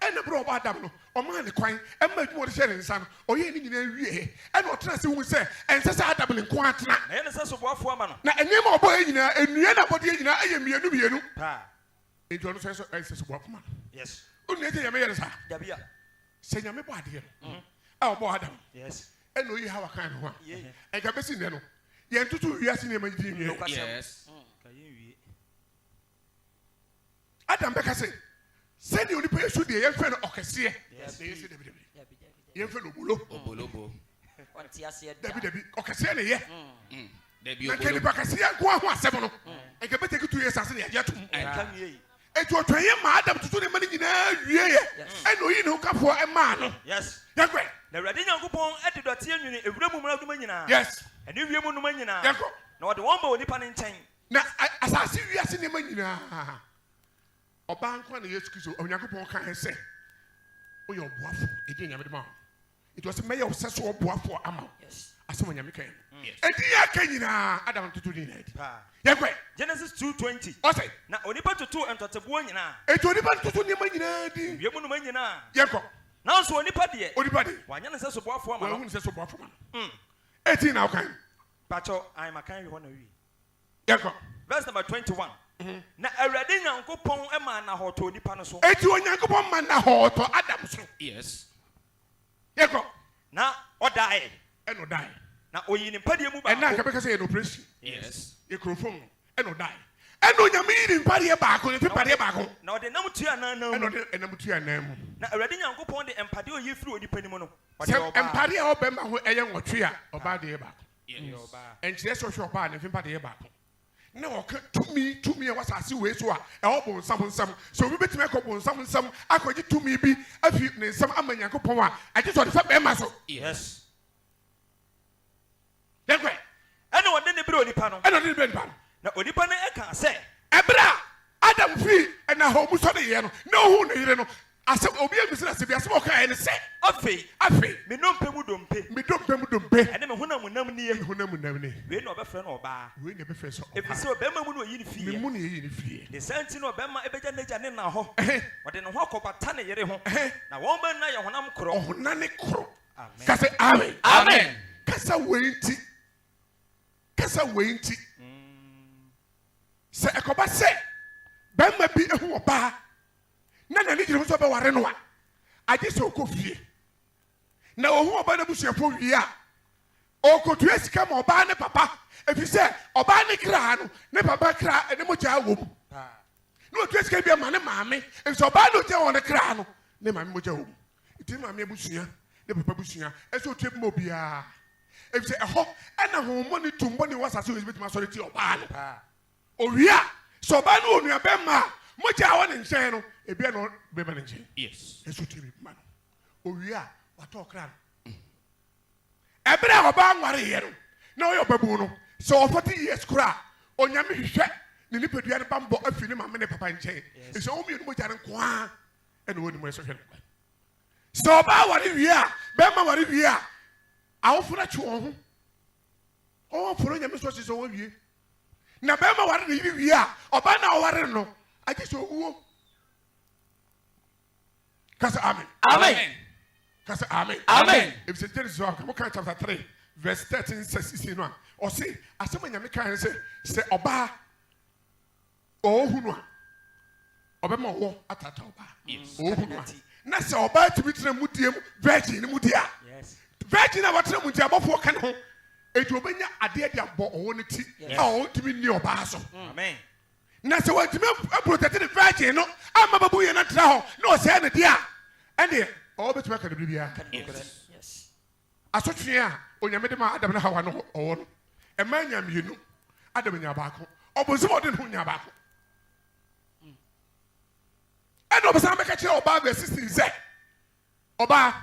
ene bro oba Adam no o ma ne kwan e ma dwuma de hye ne nsa no oye ni nyina wie e na otena se hu se ense se Adam ne nko atena na yene se so boafo ama no na enye ma obo nyina enua na bode nyina eye mienu pa enti ono so ense so boafo ma yes onu ete nyame yere sa dabia se nyame bo ade no a obo Adam yes eno yi hawa kan ho a enka besi ne no ye ntutu wiase ne ma di nwie yes ka yin wie Adam bɛka sɛ sɛdeɛ onipa yɛ so deɛ yɛmfɛ no ɔkɛseɛ na yɛsɛ dabi yɛmfɛ no obolobo dabi ɔkɛseɛ ne yɛ na nka nipa kɛseɛ nko ho asɛm no nka bɛtɛki 2 years ase ne yɛagye tom ɛti ɔtwɛnyɛ ma Adam toto ne ma no nyinaa wieyɛ ɛna oyi ne ho kafoɔ ɛmaa no yɛnkɔ na Awurade Nyankopɔn ɛde dɔte anwene ewura mu mmara noma nyinaa yes ɛne wie mu noma nyinaa yɛnkɔ na ɔde wɔn ba onipa ne nkyɛn na asase wiase nneɛma nyinaa ɔbaa nkwa na Yesu Kristo Onyankopɔn ka sɛ woyɛ ɔboafo ɛdi nyame de ma wo ɛti ɔsɛ mɛyɛ wo sɛ so ɔboafo ama wo asɛm onyame ka ɛdi yɛ aka nyinaa Adam toto ne nyinaa di yɛnkɔ Genesis 2:20 ɔsɛ na onipa toto ntɔteboɔ nyinaa ɛti onipa toto nneɛma nyinaa di wie mu noma nyinaa yɛnkɔ nanso onipa deɛ onipa de wanyɛ ne sɛ soboafoɔ ama no wɔahu ne sɛ so ɔboafo ma no 18 na wokan pakyɛ ayɛmakan wi hɔ na wie yɛnkɔ verse number 21 na Awurade Nyankopɔn ɛma nahɔtɔ onipa no so ɛti Onyankopɔn ma na hɔɔtɔ Adam so Yes. yɛnkɔ na ɔdae ɛna ɔdae na oyi ne mpadeɛ mu ɛna baako nka bɛka sɛ yɛ no operation Yes. yɛ kurofon ɛna ɔdae ɛna onyame yi ne mpadeɛ baako ne mpadeɛ baako na ɔde nam tua nan ɛna mu ɔde ɛnam tu anan mu na Awurade Nyankopɔn de mpadeɛ a ɔyi firi onipa no mu no ɔde sɛ ɔbaa mpadeɛ a ɔbɛma ho ɛyɛ nwɔtwe a ɔbaa deɛ baako Yes. ɛnkyerɛ sɛ ɔhwɛ ɔbaa ne mfe mpadeɛ baako na ɔka tumi a wasase wei so a ɛwɔ bonsam nsam sɛ obi bɛtumi akɔ bonsam nsam akɔgye tumi bi afi ne nsam ama Nyankopɔn a agye sɛ ɔde fa bɛrima so Yes. yɛnkɔ ɛna ɔde ne bere onipa no ɛna ɔde ne bɛ nipa no na onipa no ɛka sɛ ɛberɛ a Adam fii ɛna hɔ mu sɔ ne yɛ no na ɔhu ne yere no asɛm obi abisi na asɛm bi asɛm a ɔkaeɛ ne sɛ afei me nnompe mu dompe me dompe mu dompe ɛne me honam nam nie me honam nam ne wei na ɔbɛfrɛ no ɔbaa wei na ɛbɛfrɛ sɛ ɛfiri ɔbaa sɛ ɔbɛrima mu na ɔyi ne me fie mu ne yɛyi ne fie ne saa nti na ɔbɛrima ɛbɛgya n'agya ne na hɔ Ɛhɛ. ɔde ne ho akɔbata ne yere ho na wɔn bɛn na yɛ honam korɔ ɔhona ne koro Amen. ka sɛ amen Amen. kasa wei nti sɛ ɛkɔba sɛ bɛrima bi ehu ɔbaa na n'ani gyina ho sɛ ɔbɛware no a agye sɛ ɔkɔ fie na ohu ɔbaa n'abusuafo wie a ɔkɔtua sika ma ɔbaa ne papa efi sɛ ɔbaa ne kra no ne papa kra ne mogya wɔ mu na ɔtua sika bi ama ne maame efi sɛ ɔbaa ne ogya wɔ ne kra no ne maame mogya wɔ mu nti maame abusua ne papa abusua ɛsɛ ɔtua bi ma obiara efi sɛ ɛhɔ ɛna ahohommɔ ne tumbɔ ne wasase wɔ ebitumi asɔre ti ɔbaa no owie a sɛ ɔbaa no wɔ nua bɛrima a mogya a wɔ ne nkyɛn no ebia na bɛrima ne nkyɛn Yes. ɛsɛ ɔtua bi ma no owie a watɔ ɔkra no ɛberɛ a ɔbaa nwareyɛ no na ɔyɛ ɔbabu no sɛ 40 years koraa onyame hwehwɛ ne nipadua no bambɔ afiri ne maame ne papa nkyɛn ɛsɛ wɔn mmienu mogya no nkoa ɛna wɔnim ɛsɛ hwɛ no sɛ ɔbaa ware wie a bɛrima ware wie a awofo no atwe wɔn ho ɔwɔforo nyame so sɛ wɔn wie na bɛrima ware ne yere wie a ɔbaa na ɔware no agye sɛ ɔwuo kasa amen Amen. kasa amen Amen. ebisɛ Genesis a kamoka chapter 3 verse 13 16 no a ɔse asɛm a nyame kae sɛ ɔbaa ɔɔhu no a ɔbɛma ɔwɔ atata ɔbaa ɔɔhu no a na sɛ ɔbaa tumi tena mu die mu virgin ne mu die a virgin a wɔtena mu nti abɔfoɔ ka ne ho eti ɔbɛnya adeɛ de abɔ ɔwɔ ne ti a ɔntumi nni ɔbaa so amen na sɛ wɔntumi aprotɛte ne virgin no ama babu yɛ no tena hɔ na ɔsɛe ne deɛ a ɛneɛ ɔwɔ bɛtumi aka ne biribiara asotwe a onyame de ma Adam ne Hawa no ɔwɔ no ɛma nya mmienu Adam nya baako ɔbɔnsɛm ɔde ne ho nya baako ɛna ɔbɛsan bɛka kyerɛ ɔbaa verse 16 sɛ ɔbaa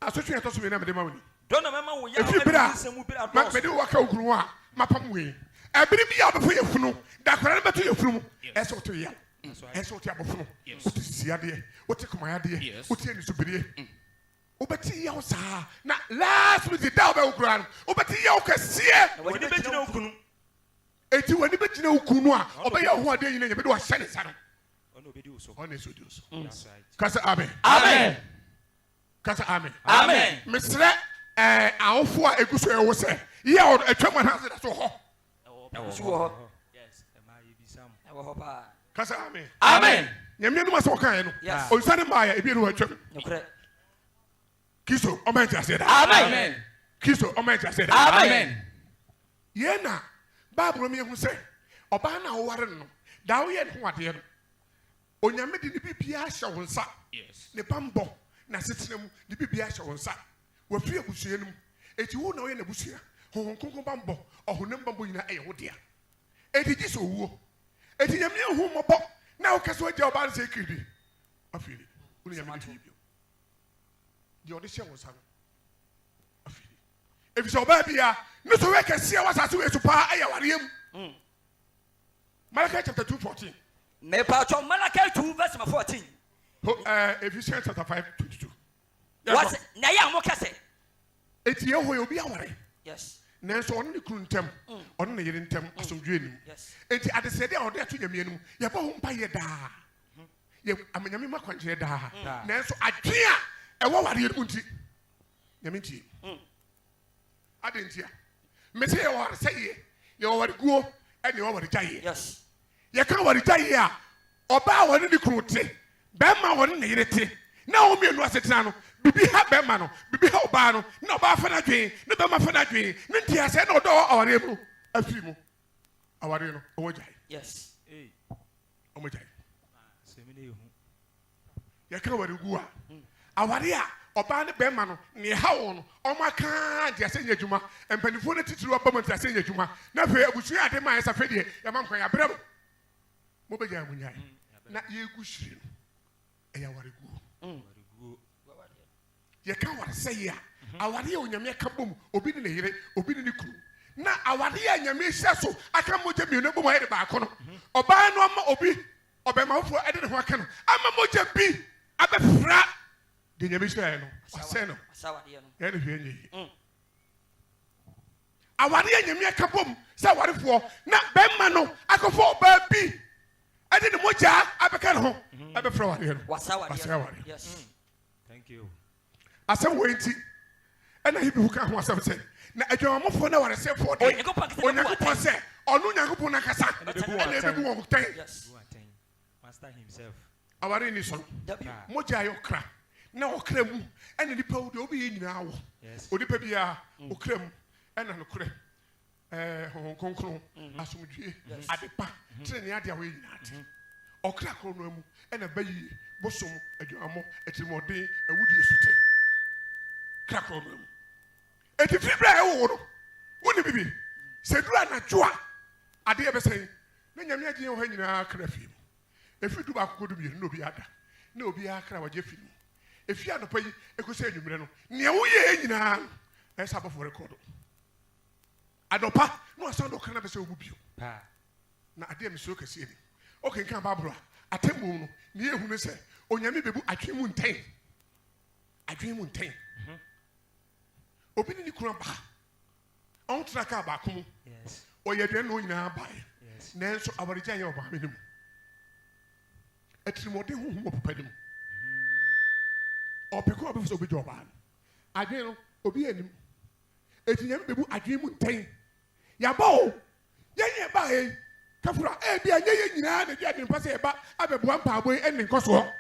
asotwe ɛtɔ so mmienu a mede ma wo ni dɔnna mɛma wo yɛ ɛfiri bere a nsɛm bere mede wo waka wo kunu a mapam wei ɛbere bi a wobɛfo yɛ funu dakora no bɛto yɛ funu mu ɛsɛ woto yɛ ɛsɛ wote abɔfono wote sisiadeɛ wote kɔmayadeɛ wote anisobereɛ wobɛte yɛwo saa na last minute da wobɛwo koraa no wobɛte yɛwo kɛseɛ wɔde bɛgyina wo kunu enti w'ani bɛgyina wo kunu a ɔbɛyɛ wo ho adeɛ nyina nyame de wahyɛ ne sa no ɔne obɛdi wo so ɔne ɛsɛ odi wo so ka sɛ amen Amen. ka sɛ amen Amen. mesrɛ awofo a ɛgu so ɛwo sɛ yɛ atwa mu anase da so hɔ Nsu wɔ hɔ. yes ɛma yɛ bisa mo Ɛwɔ hɔ paa. ka sɛ amen Amen. nyame anom asɛ wɔkaeɛ no Yes. ɔnsane maayɛ ebi ne wɔatwam Nokorɛ. kristo ɔma nti aseɛ da Amen. kristo ɔma nti aseɛ da Amen. yɛn na bible no yɛhu sɛ ɔbaa no a woware no no da woyɛ ne ho adeɛ no onyame de ne bibia hyɛ wo nsa Yes. ne bambɔ na setena mu ne bibia hyɛ wo nsa wafiri abusua no mu eti wo na ɔyɛ n'abusua honhom kronkron bambɔ ɔhonam bambɔ nyinaa ɛyɛ wo dea eti gye sɛ owuo eti nyame ehu mmɔbɔ na wokɛ sɛ wagya ɔbaa no sɛ kiridi afiri wo ne nyame de fie bio deɛ ɔde hyɛ wo nsa no afiri efisɛ ɔbaa bia ne so wɛkɛseɛ wasase wɔ esu paa ɛyɛ awareɛ mu Malachi chapter 2:14 Mepacho Malachi 2 verse 14. Ephesians chapter 5:22 What na ya mo kase? eti yeho obi aware Yes. nanso ɔno ne kunu ntɛm ɔno ne yere ntɛm asomdwe nim Yes. enti adesɛde a ɔde ato nyame anim yɛbɔ ho mpa yɛ daa yɛ amanyame ma kwankyerɛ daa nanso adwe a ɛwɔ wareɛ no mu nti nyame ntie ade nti a mese yɛwɔ ware sɛ yɛ yɛwɔ ware guo ɛne yɛwɔ ware gyayeɛ Yes. yɛka ware gyayeɛ a ɔbaa wɔne ne kunu te bɛrima wɔne ne yere te na wɔn mmienu asetena no bibi ha bɛrima no bibi ha ɔbaa no na ɔbaa fɛ n'adwene ne bɛrima fɛ n'adwene ne nti asɛ na ɔdɔ awareɛ mu afiri mu awareɛ no ɔwɔ gyae Yes. ɔmo gyae yɛka ware gu a awareɛ a ɔbaa ne bɛrima no ne ha wɔn no ɔmo aka nti asɛ nyɛ adwuma mpanimfoɔ no titiri ɔba mu nti asɛ nyɛ adwuma na afei abusua ade maa yɛ safɛ deɛ yɛma nkwan yɛabrɛ mo mo bɛgya mo nyae na yɛgu hyire no ɛyɛ aware guo yɛka aware sɛ yɛ a aware a onyame ka bom obi ne ne yere obi ne ne kunu na aware a nyame hyɛ so aka mogya mmienu bom ayɛ de baako no ɔbaa no ama obi ɔbɛma foforɔ ɛde ne ho aka no ama mogya bi abɛfra de nyame hyɛɛ no wasɛ no Asawade no. yɛne hwɛ nyɛ yi aware a nyame ka bom sɛ awarefoɔ na bɛrima no akɔfɔ ɔbaa bi ɛde ne mogya abɛka ne ho ɛbɛfra awareɛ no Wasawade. awareɛ Yes. Thank you. asɛm wɔ nti ɛna hibi ho ka ho asɛm sɛ na adwamammɔfoɔ no awaresɛfoɔ deɛ onyankopɔn sɛ ɔno onyankopɔn no akasa ɛna ɛbɛbu wɔn tɛn Yes. Master himself. aware ni so no W. mogya yɛ ɔkra na ɔkra mu ɛna nipa wo deɛ wobɛyɛ nyinaa wɔ Yes. onipa biara ɔkra mu ɛna nokorɛ honhom kronkron asomdwie adepa tenene ade a wɔyɛ nyinaa te ɔkra korɔ no mu ɛna bɛyie bosom adwamammɔ atirimɔden awudie sotɛ kra korɔ no mu eti firi bere a ɛwɔ no wone bibi sɛ duru anadwo a adeɛ bɛsɛn na nyame agye wɔ ha nyinaa kra fie mu efi du baako kɔdu mmienu na obi ada na obi akra wagye fi mu efi anɔpa yi ekosi anwummerɛ no nea woyɛ nyinaa no ɛsɛ abɔfo rekɔdo adɔpa na wasan do kana bɛsɛ obu bio na adeɛ mesuro kɛseɛ ni ɔkenkan baabolo a atemmu no ne ehu ne sɛ onyame bebu adwene mu ntɛn adwene mu ntɛn obi ne ne kura ba ɔn tena kaa baako mu Yes. ɔyɛ aduane na onyinaa baeɛ Yes. nanso awaregya yɛ ɔbaame no mu atirimɔden honhom wɔ papa no mu ɔpɛ kɔ ɔbɛfo sɛ obɛgya ɔbaa no adwene no obi anim eti nyame bebu adwene mu ntɛn yabɔ o yɛnyɛ baeɛ kafura ebi a nyɛ yɛ nyinaa na di adwene pa sɛ yɛba abɛboa mpaabɔ yi ɛne nkɔsoɔ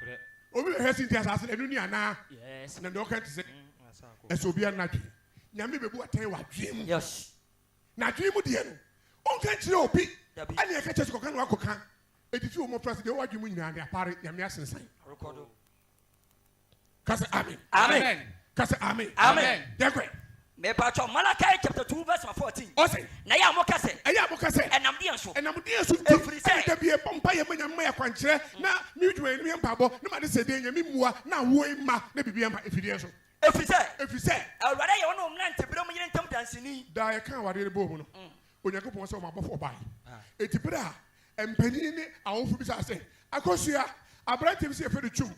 Correct. obi bɛ hɛ si nti asase na ɛnu ni anaa Yes. na deɛ ɔka ti sɛ ɛsɛ obi ana adwene nyame bebu atɛn wɔ adwene mu Yes. na adwene mu deɛ no ɔnka nkyerɛ obi Dabi. ɛne ɛka kyɛ sɛ kɔka na wakɔka edi fi wɔn fura sɛ deɛ ɔwɔ adwene mu nyinaa de apare nyame asensan Record. kasa amen Amen. kasa amen Amen. dɛkɔ Mepacho Malachi chapter 2 verse 14. ɔsɛ Na ya mo kase. ɛyɛ aboka sɛ Enam de nso. ɛnam so Ɛfiri sɛ- ɛda bi ɛbɔ mpa yɛ ma nyame ma yɛ kwankyerɛ na mi dwuma yɛ mpaabɔ ne ma de sɛ deɛ nyame mua na awo yi ma na bibi ɛma efideɛ so Efiri sɛ efi sɛ Awurade yɛ wɔn a wɔn nante bere mu yere ntam dansini. daa yɛ kan awadeɛ bɔ mu no onyankopɔn sɛ ɔmo abɔfo ɔbaa yi eti bere a mpanyin ne awofo bi sɛ asɛ akosua aberante bi sɛ yɛfɛ de twum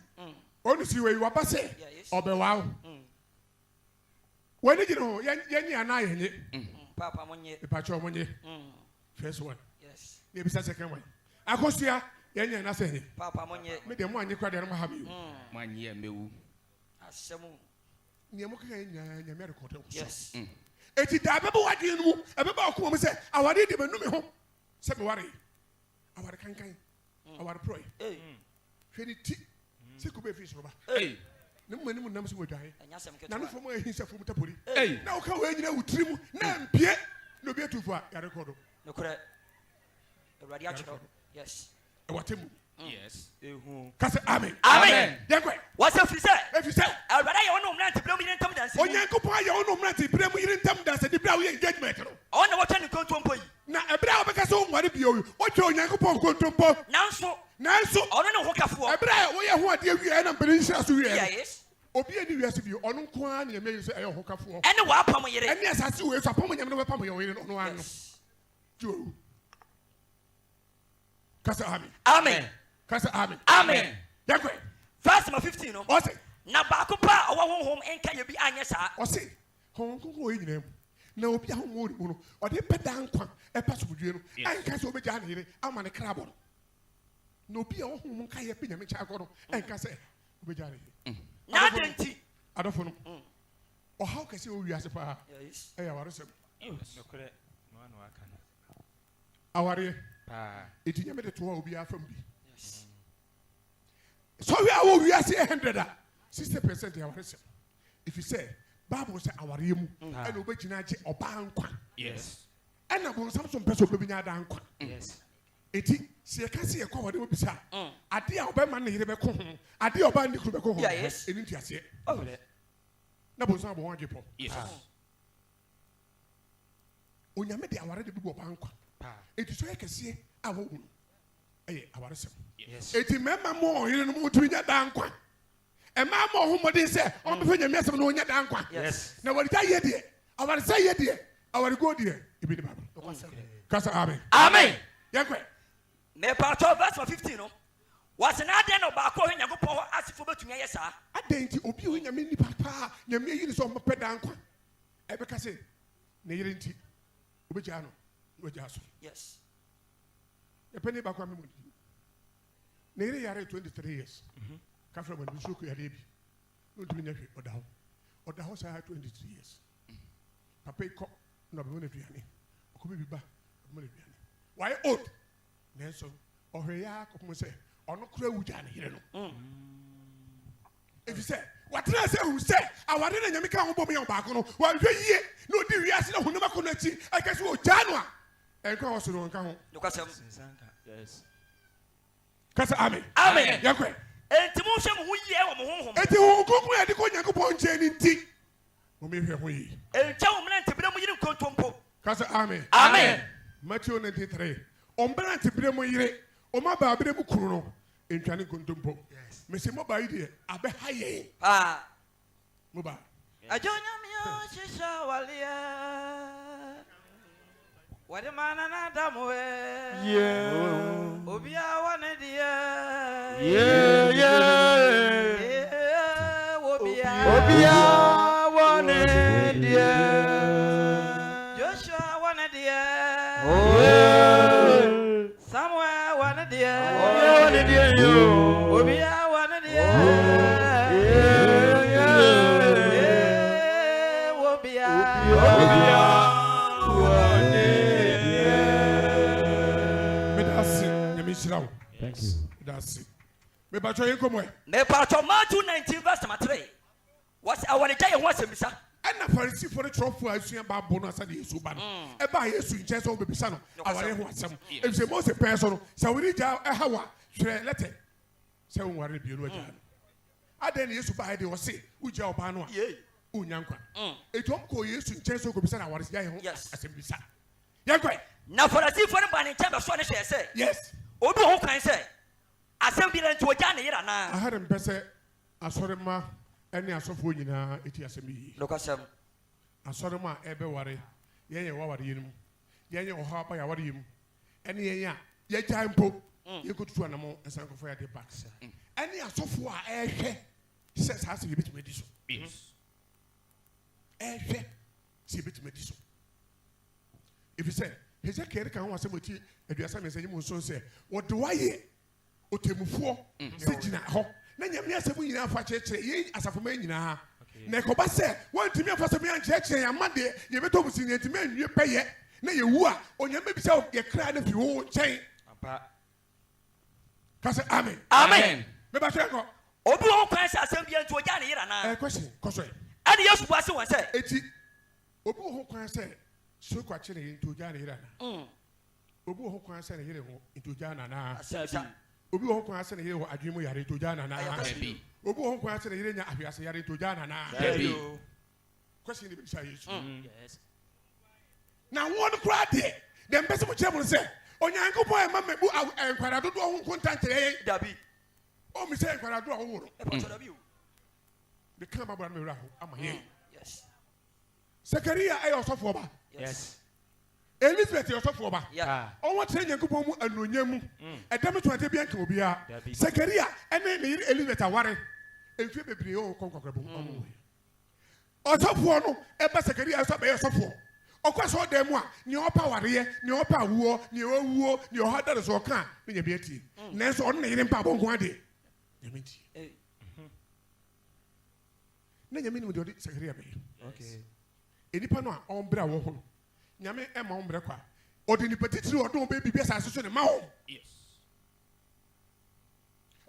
ɔno si wɔ yi waba sɛ Yeah, yes. ɔbɛwa wo wɔn ani gyina hɔ yɛn nye anaa yɛn nye Papa mo nye. ìpàtjọ ɔmo nye first one Yes. ne ebisa second one akosua yɛn nye anase nye Papa mo nye. me deɛ mo anyi kora deɛ no mo ha mi o Manyɛ mɛwu. Asɛm. nea mo keka yɛ nyinaa nyame rekɔdɛ wo so Yes. eti daa bɛbɛ wadwene no mu ɛbɛbɛ ɔkoma mu sɛ awade de bɛnu me ho sɛ me ware aware kankan aware porɔe Hey. hwɛ ne ti sɛ kube fi soro ba Hey. ne mu ani mu nam so wadwae Ɛnya asɛm na no ketewa. fam ahi sɛ fom tapori Hey. na woka wɔ anyina wo tiri mu na mpie na obi atufo a yɛrekɔdɔ Nokorɛ. Awurade akyerɛ. Yes. ɛwɔ atemmu Yes. Kase amen. Amen. Yankwe. What's up, you say? If you say, Already, you know, not to blow me in time dance. Onyankopa ya ono mranti pire mu yirin tam dance di bra we engagement no. On the water, you go to a boy. Na ebra obeka so nware bio. Oche onyankopon kontompo. Nanso, I don't know what for. ebra wo ye ho ade wi na mpere nhyira so wi. Yes. Obi ani wiase bi ono nko a na eme so ayo hokafo. And what pam yere? Eni asase we so apam nyam no pam ye we no ano. Jo. Kase amen. Amen. Kase amen. Amen. Yankwe. Verse number 15, no? Ose. Na baako pa owo honhom enka ye bi anya saa. Ose. Honko ko yinam. Na obi ahomo mu no. Ode peda nkwa e pa sobudwe no. Anka se obeja na yire ama ne krabo no. Na obi ahomo nka ye pe nyame cha ko no. Anka se obeja na yire. Na denti. Adofo no. O how kase o wiase pa. Yes. E ya waresem. No kore. No anu aka no. Aware. Pa. Eti nyame de to obi afam bi. Yes. So we are wo wiase 100 60% ya waresem. If you say Bible say aware mu and obegina age oba nkwa. Yes. And na bon samson person obebinya da nkwa. Yes. Eti se e ka se e kwa wode obisa. Ade a obema na yire be ko ho. Ade a oba ndi kru be ko ho. Yes. Eni ntiase. Oh, Na bon sam bo wange po. Yes. Onyame de aware de bi oba nkwa. Pa. Eti so e kese a wo hu. Eye aware sem. Yes. Eti mema mo yire no mo tumi nya da nkwa. Ema mo ho modin se on be fa nyame asem no nya da nkwa. yes. Na wori ta ye de. Aware say ye de. Aware go de. Ibi de baba. Kasa amen. Amen. Yankwe. Me part of verse 15, no? What's an idea no baako ho Nyankopon ho asifo betumi aye saa? Adenti obi o nyame ni papa nyame yiri so mo peda nkwa. Ebe ka se na yire nti obeja no. Obeja so. Yes. E peni ba kwa me mu. Na yire yare 23 years. Ka fra man bi so ko yare bi. No ntumi nya hwe oda ho. Oda ho sa 23 years. Papa ko no be wona duane. Ko bi ba mo le duane. Why old? Nenso ohwe ya ko mo se ono kura wuja na yire no. If you say what I say who say awade na nyame ka ho bom ya ba ko no wa hwe yie no di wiase na hunuma ko no achi aka se o janwa enka ho so no nka ho. Yes. Kasa amen. Amen. Yakwe. Enti mo hwe mo ho yie wo mo honhom. Eti ho kokun ya de ko Nyankopon nche ni nti. Mo me hwe ho yi. Enti wo mena ntibire mo yiri nkontompo. Kasa amen. Amen. Matthew 93. Ombra ntibire mo yire. O ma ba abire mu kuru no. Entwane nkontompo. Yes. Me se mo ba yi de abe haye. Ah. Mo ba. Ajonya mio shisha walia. Wade mana na damu Yeah. Obia wane dia. Yeah, yeah. Obia wane dia. Joshua wane dia. Oh yeah. Samuel wane dia. Obia wane dia yo. Obia wane dia. Yeah, yeah. Obia. Obia. Thank you. That's it. Me ba choye komo e. Me part of Matthew 19 verse 3. What's our day ho asembisa? And na Pharisee for the trouble asua ba bo no asa de Yesu ba no. E ba Yesu nche so obebisa no. Aware ho asem. E se mo se person no, se we ja e hawa hwere lete. Se won ware bi no agya no. Aden Yesu ba de wo se ugya oba no a. Unyankwa. Etom ko Yesu nche so obebisa na aware ya ho asem bisa. Yankwa. Na Pharisee for the ban in chamber so ne hwe say. Yes. Obi ho kan say. Asem bi nti ogya ne yira na. Ahare mpese asorema ene asofo nyina eti asem yi. Lokasem. Asorema ebe ware yenye waware yinum. Yenye oha ba ya ware yim. Ene yenye a ye gyan mpo. Ye kotutu anamo ensankofo ya de back. Ene asofo a ehwe se sa se yebetime di so. Yes. Ehwe se yebetime di so. If you say heze kere kan ho asem oti aduasa me sanye mo so se wo de waye otemufuo se gina ho na nyame asem nyina afa kyekye ye asafoma nyina ha na ko ba se wontimi afa asem yan kyekye ya made ye beto busi ne ntimi anwie peye na ye wu a onyame bi se ye kra na fi wo nchen Papa. Kase amen. Amen. Me ba se ko Obi ho kan say asem bi nti ogya ne yira na. question koso e Ade Yesu bu ase won say. eti obi ho kwan se so kwa kyere ye nti ogya na yira na obi ho kwan se na yire ho nti ogya na na Asabisa. obi wɔ kwan ase na yere wɔ adwene mu yare to gya na na Dabi. obi wɔ kwan ase na yere nya ahwiase yare to gya na na Dabi. question bi sa yesu Yes. na wɔn kura deɛ dem pɛ sɛ mo kyerɛ mo sɛ onyankopɔn ɛma mɛbu nkwara dodoɔ ho nkonta nkyerɛ yɛn Dabi. o mi sɛ nkwara dodoɔ ho woro Epacho dabi o. de kan ma bɔ na mɛwura ho ama yɛn Yes. Sakaria ɛyɛ ɔsɔfoɔ ba Yes. Elizabeth yɛ ɔsɔfoɔ ba Yeah. ɔwɔ kyerɛ nyankopɔn mu anuonyam mu ɛdɛm to ate bi anka obiara Dabi. Sakaria ɛne ne yere Elizabeth aware mfie bebree ɔwɔ kɔnkɔkɔrɔ bɔ ɔmo ɔsɔfoɔ no ɛba Sakaria ɛsɔ bɛyɛ ɔsɔfoɔ ɔkɔ sɛ ɔdan mu a nea ɔpa awareɛ nea ɔpa awoɔ nea ɔwuo nea ɔha dare so ɔka ne nya bi atie nanso ɔno ne yere mpa abɔ nko adeɛ nyame ntie Eh. na nyame nim deɛ ɔde Sakaria bɛyɛ Okay. enipa no a ɔmbrɛ a wɔ ho no nyame ɛma ɔmbrɛ kɔ a ɔde nipa titiri ɔde ɔbɛ bibi asase so ne ma wɔn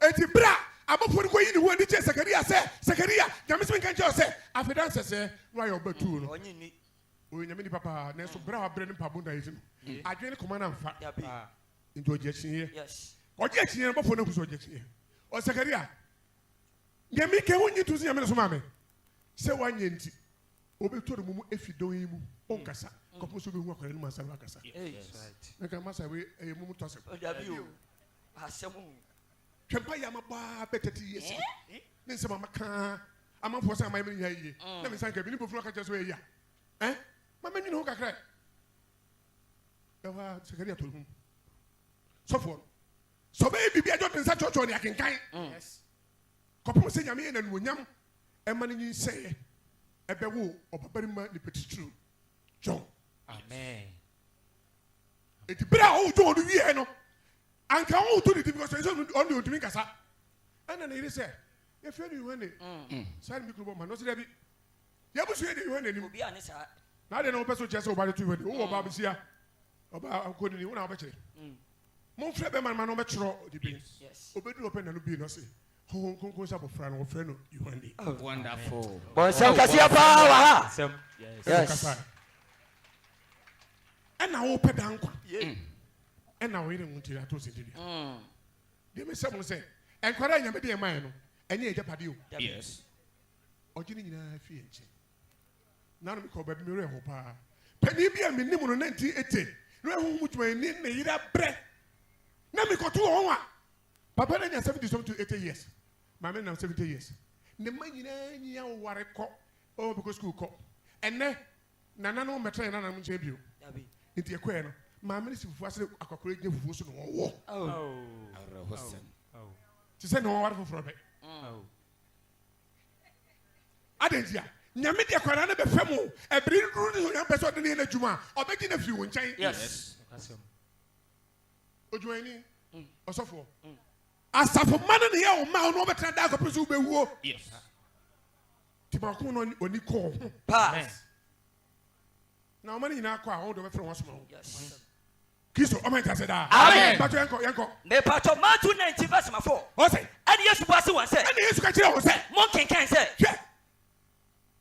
eti bra abɔfo no kɔ yi ne ho ani kyerɛ Sakaria sɛ Sakaria nyame sɛ nka nkyɛn sɛ afei sɛsɛ no ayɛ ɔbɛ tuo no Onyi ni. oye nyame nipa paa nanso bra wa brɛ ne mpabo da yi so no adwene ne kɔma na mfa Dabi. nti ɔgye akyinyɛ Yes. ɔgye akyinyɛ no bɔfo no ahu sɛ ɔgye akyinyɛ ɔ Sakaria nyame ka ho nyi to sɛ nyame ne so ma me sɛ woanyɛ nti wobɛtɔ no mu mu ɛfi dɔn yi mu ɔnkasa kɔpo so bɛhu akwara no mu ansa no akasa Eh. nka masa wei ɛyɛ mu mu tɔsɛm Dabi o. Asɛm o. twɛmpa yɛ amabaa bɛ 30 years ne nsɛm amakaa amanfoɔ sɛ amayɛ mene nya yie na mensa nka bi ne bɔfunu aka kyerɛ sɛ ɔyɛ yia ma mɛnwene ho kakra ɛhɔ a Sakaria tɔ hu sɔfoɔ no sɛ ɔbɛyɛ biribi adwɔ de nsa kyɔkyɔ ne akenkan kɔpem sɛ nyame yɛ nanuonyam ɛma no nyinsɛeɛ ɛbɛwo ɔbabarima nipa titiriw John Amen. eti bere a ɔwɔ John no wie no anka ɔwɔ to ne ti because ɔno ɔno ɔntumi nkasa ɛna ne yere sɛ yɛfrɛ no Yohane saa ne mi kuro bɔ ma no sɛ dɛbi yɛbusu yɛ de Yohane anim Obi a ne saa. na ade na wɔpɛ so kyerɛ sɛ ɔba de to Yohane wowɔ ɔba bɛsia ɔba akɔni ni wo na wobɛkyerɛ momfrɛ bɛma no ma no ɔbɛkyerɛ ɔde bi Yes. obɛduru ɔpɛ na no bi no se honhom kronkron sɛ abɔfra no wɔfrɛ no Yohane Wonderful. Bɔnsɛm kɛseɛ paa wɔ ha. Some. Yes. Yes. Kasa. ɛna wopɛ da nkwa Yeah. ɛna wo yere wo ntiri ato sɛ dibia deɛ mesɛ mo sɛ ɛnkwara a nyame de yɛ mae no ɛnyɛ agyapade o Yes. ɔgye ne nyinaa fi yɛ nkyɛn na no mekɔ baabi merɛ ho paa panin bi a menim no 1980 na ɛho mu dwumayɛni ne yere abrɛ na mekɔto wɔ ho a papa no anya 70 some to 80 years maame nam 70 years ne ma nyinaa nyia woware kɔ ɔbɛkɔ school kɔ ɛnɛ nananom mmɛtena yɛ nananom nkyɛn bio Dabi. nti ɛkɔɛ no maame no si fufuo ase akɔkora gyina fufuo so na wɔwɔ Oh. Awerɛhosɛm. te sɛ ne wɔware foforɔ bɛ adɛn nti a nyame de akwara no bɛfɛ mu ɛbere duru ne onyam pɛ sɛ ɔde ne yɛ no adwuma a ɔbɛgye no afiri wo nkyɛn Yes. odwumayɛni ɔsɔfoɔ asafo ma no ne yɛ wo ma wo na wɔbɛtena da akɔpɛ so wobɛwuo Yes. nti maako no ɔni kɔɔ ho Pa. na ɔma no nyinaa kɔ a ɔwode wɔbɛfrɛ wɔn asoma wo Yes. kristo ɔma nta sɛ daa Amen. bato yɛnkɔ Mepacho Matthew 19 verse 4. ɔsɛ Ɛne Yesu bu ase wɔn sɛ, ɛne yesu ka kyerɛ wo sɛ mo nkenkan sɛ, hwɛ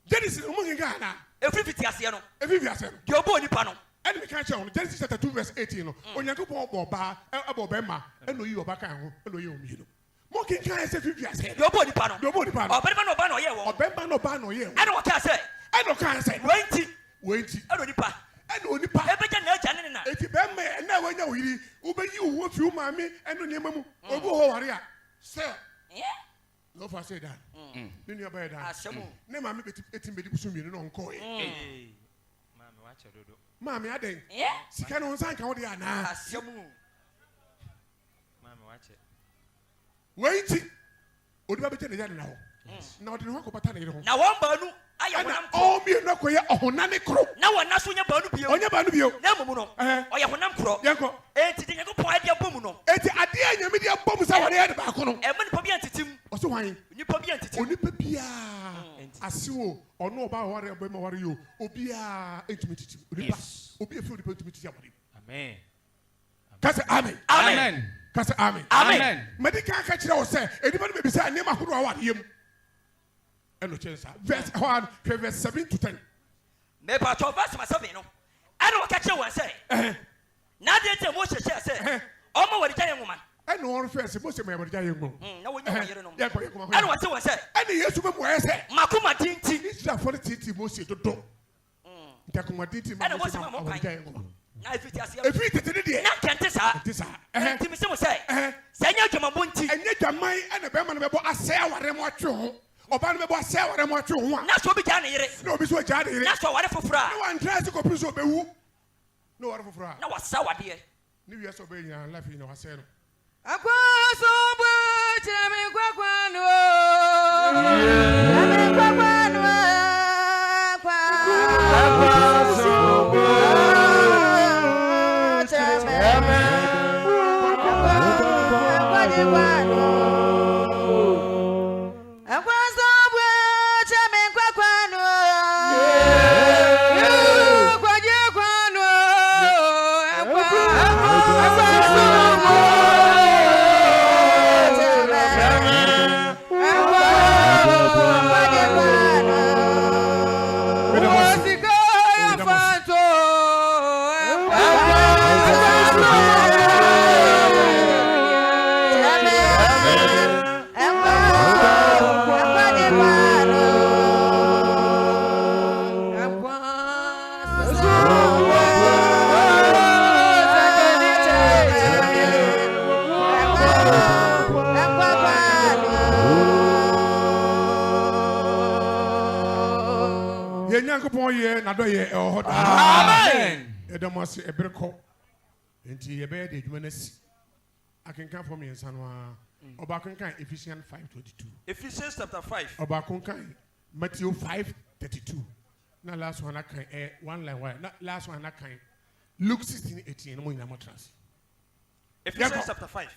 genesis no ɔmo kenka anaa efiri fiti aseɛ no, ɛfi wiase no deɛ ɔbɔ onipa no. ɛne meka kyerɛ wo no genesis chapter 2 verse 18 no onyankopɔn ɔbɔ ɔbaa ɛbɔ ɔbɛma ɛna oyi ɔba kan ho ɛna oyi ɔmmienu mo kenkan sɛ fi wiase Deɛ ɔbɔ onipa no. deɛ ɔbɔ onipa no Ɔbarima na ɔba na ɔyɛ wɔn. ɔbɛma na ɔbaa na ɔyɛ wo Ɛna wɔkaa sɛ, ɛna ɔkaa sɛ wɔn nti wɔn nti ɛna onipa ɛna onipa ɛbɛgya n'agya ne ne na. eti bɛrima ɛna wanya wo yiri wobɛyi wo ho fi wo maame ɛno nneɛma mu obi wɔ hɔ ware a sɛ na ɔfa sɛ dan ne nua bɛyɛ dan Asɛm o. ne maame eti mbɛdi busu mmienu na ɔnkɔɔɛ Mami, watch your dodo. maame adɛn Yeah. sika no nsa nka wo de anaa Asɛm o. Mami, watch it. wɔn nti onipa bɛgye ne yɛ nena hɔ na ɔde ne ho akɔbata ne yere ho Na wɔn baanu ayɛ ɛna honam korɔ. ɔmmienu akɔyɛ ɔhonane koro Na wɔn nan so nyɛ baanu bio. ɔnyɛ baa no bio Na mmom no, Ɛhɛ. ɔyɛ honam korɔ. yɛnkɔ Enti de Nyankopɔn ade abɔ mu no, eti adeɛ a nyame de abɔ mu sɛ wɔde yɛ de baako no ɛma nipa bi antitim. ɔso hwan Nipa bi antitim. onipa biara ase o ɔno ɔba ware ɔbɛma ware yi o obiara ntumi titi onipa Yes. obi efi onipa ntumi titi abɔde Amen. kase amen Amen. kase amen Amen. mɛdi kan ka kyerɛ wɔ sɛ enipa no bɛbi sɛ nneɛma ahodoɔ a wade yam ɛno kyɛn sa verse hɔ a hwɛ verse 7 to 10 Mepacho verse 7 no. Ɛna wɔka kyerɛ wɔn sɛ, na de nti mo hyehyɛ sɛ, ɔma wɔde gya yɛ nwoma. ɛna wɔn fɛ sɛ mose mɛ ɛbɛrɛ yɛ ŋmo. na wɔnyɛ wɔn yere nom yɛ kɔ yɛ kɔma ɛna wɔte wɔn sɛ ɛna yesu bɛ mɔ ɛsɛ makoma dinti israfo ne titi mose dodo ntakoma dinti ma ɛna mose wɔsi ma ma mo ɔbɛrɛ yɛ kwan ŋmo. na efi ti aseɛ efi tete ne deɛ na kɛntɛ saa ɛte saa nti mi se mo sɛ sɛ nyɛ adwamabɔ nti ɛnyɛ dwaman ɛna bɛrima no bɛbɔ asɛ aware mu atwe ho ɔbaa no bɛbɔ asɛ aware mu atwe ho a na so obi gyaa ne yere na obi so gyaa ne yere na so ɔware foforɔ na a wantena ase kɔpem sɛ ɔbɛwu na ɔware foforɔ a na wasa wadeɛ ne wiɛ sɛ ɔbɛyɛ nyinaa life yi na wasɛe no Akwasombo chami kwakwano. Chami kwakwano. Akwasombo chami kwakwano. Akwasombo chami kwakwano. Kwakwano. Nyankopɔn yɛ na dɔ yɛ ɛwɔ hɔ daa. Amen. Ɛdɔm ase ɛbere kɔ. Nti yɛbɛyɛ de adwuma no asi. Akenkan fɔ mmiɛnsa no a. Ɔbaako kan Ephesians 5:22. Ephesians chapter 5. Ɔbaako kan Matthew 5:32. Na last one akan one line wire. Na last one akan Luke 16:18. No mo nyina mo trans. Ephesians chapter 5.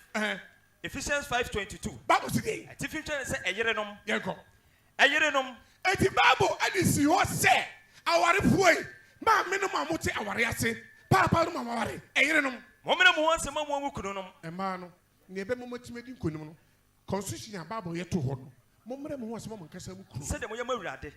Ephesians 5:22. Bible today. Ati fi twɛn sɛ ɛyerenom. Yɛkɔ. Ɛyerenom. Eti Bible ɛde si hɔ sɛ awarefoɔ yi maa mi no maa mo te aware ase paapa no maa mo aware ɛyerenom. Mɔmena mo ho asɛm a mo awu kunu nom. Ɛmaa no nea ɛbɛ mo mo tumi di nkonim no constitution a Bible yɛ to hɔ no mɔmmerɛ mo ho asɛm a mo nkasa mu kuro. Sɛdeɛ moyɛ mo awurade.